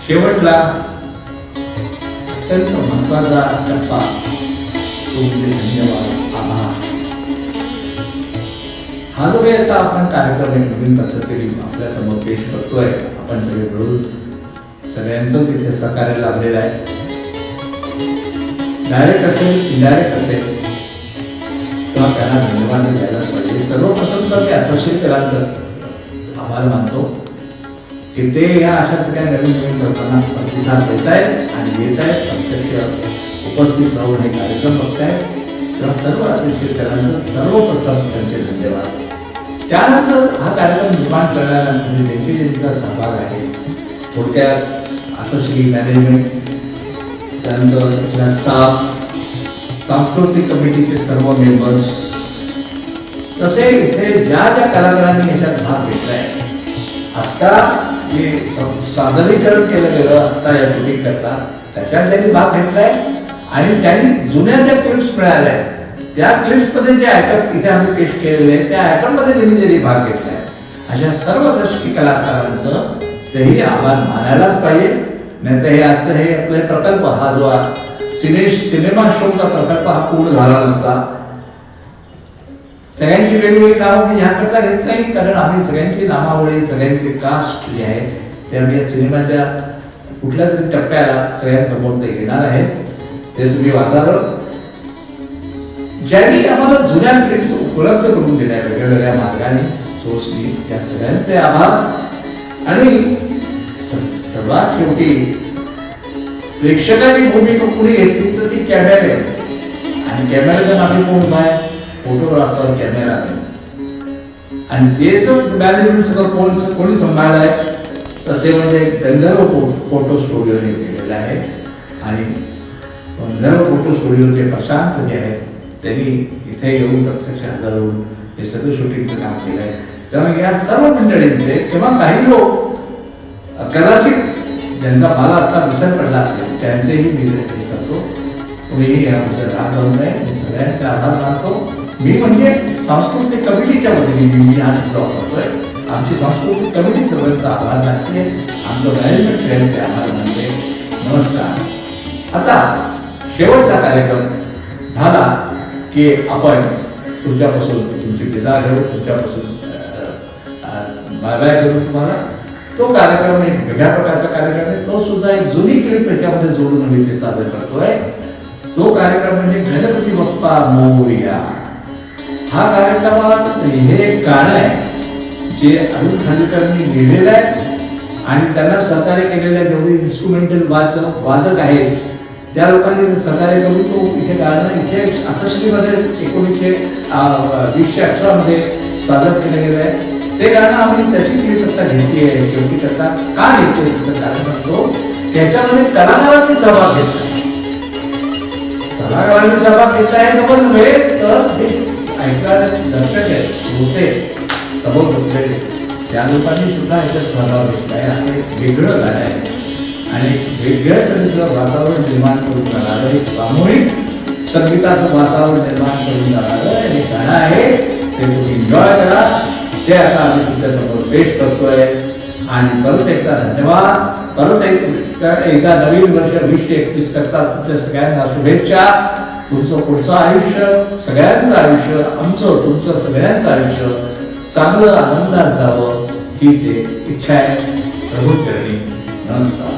शेवटला अत्यंत महत्वाचा टप्पा तो म्हणजे धन्यवाद, आभार. हा जो काही आता आपण कार्यक्रम आहे नवीन पद्धतीने आपल्या समोर पेश करतोय, आपण सगळे मिळून सगळ्यांचंच इथे सहकार्य लाभलेलं आहे. डायरेक्ट असेल इनडायरेक्ट असेल तेव्हा त्यांना धन्यवाद द्यायलाच पाहिजे. सर्वप्रथम तर ते असोसिएटरांचं आभार मानतो की ते या अशा सगळ्या नवीन नवीन कल्पना प्रतिसाद देत आहेत आणि येत आहेत, प्रत्यक्ष उपस्थित राहून हे कार्यक्रम बघतायत. तेव्हा सर्व असोसिएटरांचं सर्वप्रथम त्यांचे धन्यवाद. त्यानंतर हा कार्यक्रम निर्माण करणाऱ्या म्हणजे त्यांचे ज्यांचा सहभाग आहे, थोडक्यात असोसिएट मॅनेजमेंट, त्यानंतर इथला स्टाफ, सांस्कृतिक कमिटीचे सर्व मेंबर्स, तसे इथे ज्या ज्या कलाकारांनी याच्यात भाग घेतलाय, आत्ता जे सादरीकरण केलं गेलं आत्ता या शूटिंग करता त्याच्यात ज्यांनी भाग घेतलाय आणि त्यांनी जुन्या ज्या क्लिप्स मिळाल्या त्या क्लिप्समध्ये जे आयटम इथे आम्ही पेश केलेले आहेत त्या आयटममध्ये ज्यांनी भाग घेतलाय अशा सर्व दर्शकी कलाकारांचं तेही आभार मानायलाच पाहिजे. नाही तर हे आजचं हे आपले प्रकल्प हा जो सिनेमा शोचा प्रकल्प हा पूर्ण झाला नसता. सगळ्यांची वेगवेगळी नावं मी ह्याकरता घेत नाही कारण आम्ही सगळ्यांची नामावळी, सगळ्यांचे कास्ट जे आहे ते आम्ही या सिनेमाच्या कुठल्या तरी टप्प्याला सगळ्यांसमोर ते घेणार आहे. ते तुम्ही वाचाल. ज्यांनी आम्हाला जुन्या क्लिप्स उपलब्ध करून दिल्या वेगवेगळ्या मार्गाने सोर्सनी, त्या सगळ्यांचे आभार. आणि सर्वात शेवटी प्रेक्षकांनी भूमिका पुढे घेतली तर ती कॅमेरा आणि कॅमेऱ्याच्या मागे कोण आहे, फोटोग्राफर, कॅमेरामॅन. आणि ते जर मॅनेजमेंट सगळं कोणी सांभाळलाय तर ते म्हणजे गंधर्व फोटो स्टुडिओने केलेलं आहे. आणि गंधर्व फोटो स्टुडिओचे प्रशांत जे आहेत त्यांनी इथे येऊन प्रत्यक्ष हजर होऊन हे सगळं शूटिंगचं काम केलं आहे. त्यामुळे या सर्व मंडळींचे किंवा काही लोक कदाचित ज्यांचा मला आता विसर पडला असेल त्यांचेही मी हे करतो. कोणीही यामध्ये राग लावून नये. मी सगळ्यांचे आभार मानतो. मी म्हणजे सांस्कृतिक कमिटीच्या वतीने मी हा चित्र वापरतोय. आमची सांस्कृतिक कमिटी सर्वांचा आभार मानते, आमचं मॅनेजमेंट सगळ्यांचे आभार मानते. नमस्कार. आता शेवटचा कार्यक्रम झाला की आपण तुमच्यापासून तुमची विदा घेऊन तुमच्यापासून बाय बाय करून तुम्हाला तो कार्यक्रम एक वेगळ्या प्रकारचा कार्यक्रम आहे. तो सुद्धा एक जुनी क्लिप याच्यामध्ये जोडून मी ते सादर करतोय. तो कार्यक्रम म्हणजे गणपती बाप्पा मोरया. हा कार्यक्रमात हे एक गाणं आहे जे अरुण खांडेकरांनी लिहिलेलं आहे आणि त्यांना सहकार्य केलेल्या जेवढे इन्स्ट्रुमेंटल वादक आहेत त्या लोकांनी सहकार्य करून तो इथे गाणं इथे अथश्रीमध्ये 1918 मध्ये सादर केलं गेलं आहे. ते गाणं आम्ही त्याची क्लिप आता घेतली आहे. शेवटी करता का घेतली त्याचं कारण म्हणतो त्याच्यामध्ये कलाकारांनी सहभाग घेतला. कलाकारांनी सहभाग घेतला आहे नव्हे नव्हे तर हे ऐकणारे दर्शक आहेत, श्रोते समोर बसलेले त्या लोकांनी सुद्धा याच्यात सहभाग घेतला आहे. असं एक वेगळं गाणं आहे आणि वेगळ्या तऱ्हेचं वातावरण निर्माण करून जाणारं एक सामूहिक संगीताचं वातावरण निर्माण करून जाणारं हे गाणं आहे. ते तुम्ही एन्जॉय करा. ते आता आम्ही तुमच्यासमोर पेश करतोय आणि परत एकदा धन्यवाद. परत एकदा नवीन वर्ष 2021 करता तुमच्या सगळ्यांना शुभेच्छा. तुमचं पुढचं आयुष्य सगळ्यांचं आयुष्य आमचं तुमचं सगळ्यांचं आयुष्य चांगलं आनंदात जावं ही ते इच्छा आहे. प्रभूचरणी नमस्कार.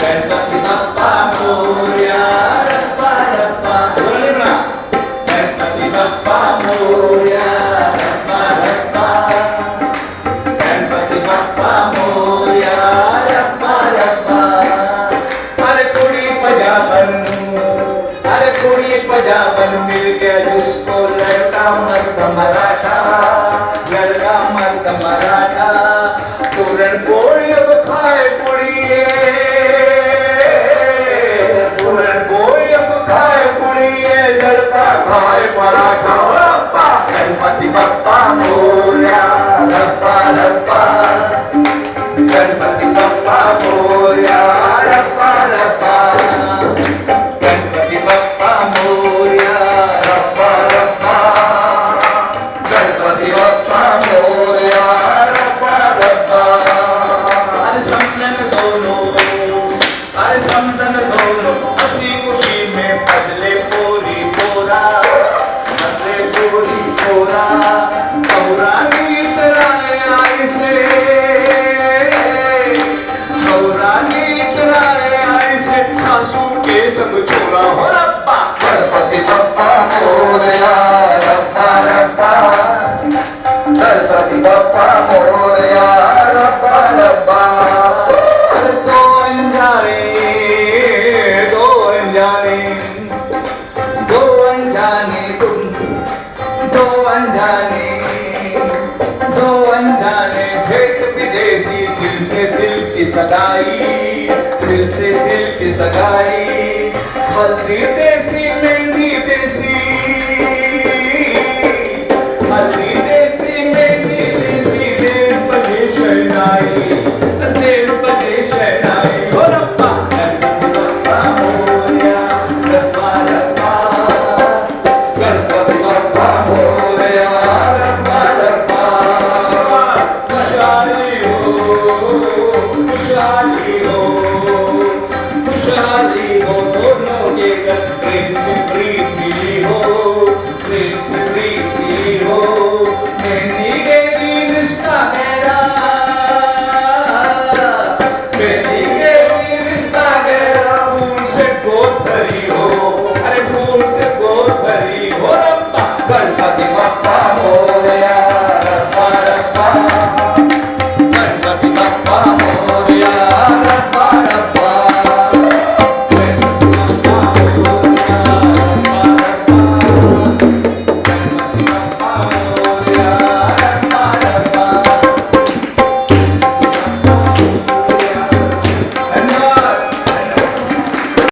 गणपती बाप्पा मोरया रप्पा रप्पा गणपती बाप्पा मोरया रप्पा रप्पा गणपती बाप्पा मोरया रप्पा रप्पा. अरे कुड़ी पंजाबन मिल गया जिसको लड़का मर्द मराठा लड़का मर्द मराठा. पूरण पोळी अब खाए पुड़िए पूरण पोळी अब खाए पुड़िए लड़का खाए पराठा. रप्पा गणपती बाप्पा मोरया रप्पा रप्पा गणपती बाप्पा मोरया रप्पा रप्पा गणपती बाप्पा मोरया रप्पा रप्पा गणपती बाप्पा मोरया रप्पा रप्पा. अरे समदन दोनों हंसी खुशी में बदले पूरी पूरा बदले पूरी पूरा. गौरा गीत राय आई से गौरा गीत राय आई से सासू के सब छोड़ा. हो रप्पा गणपती बाप्पा मोरया रप्पा रप्पा गणपती बाप्पा मोरया रप्पा रप्पा. दो अनजाने भेंट विदेशी दिल से दिल की सगाई दिल से दिल की सगाई. हल्दी देसी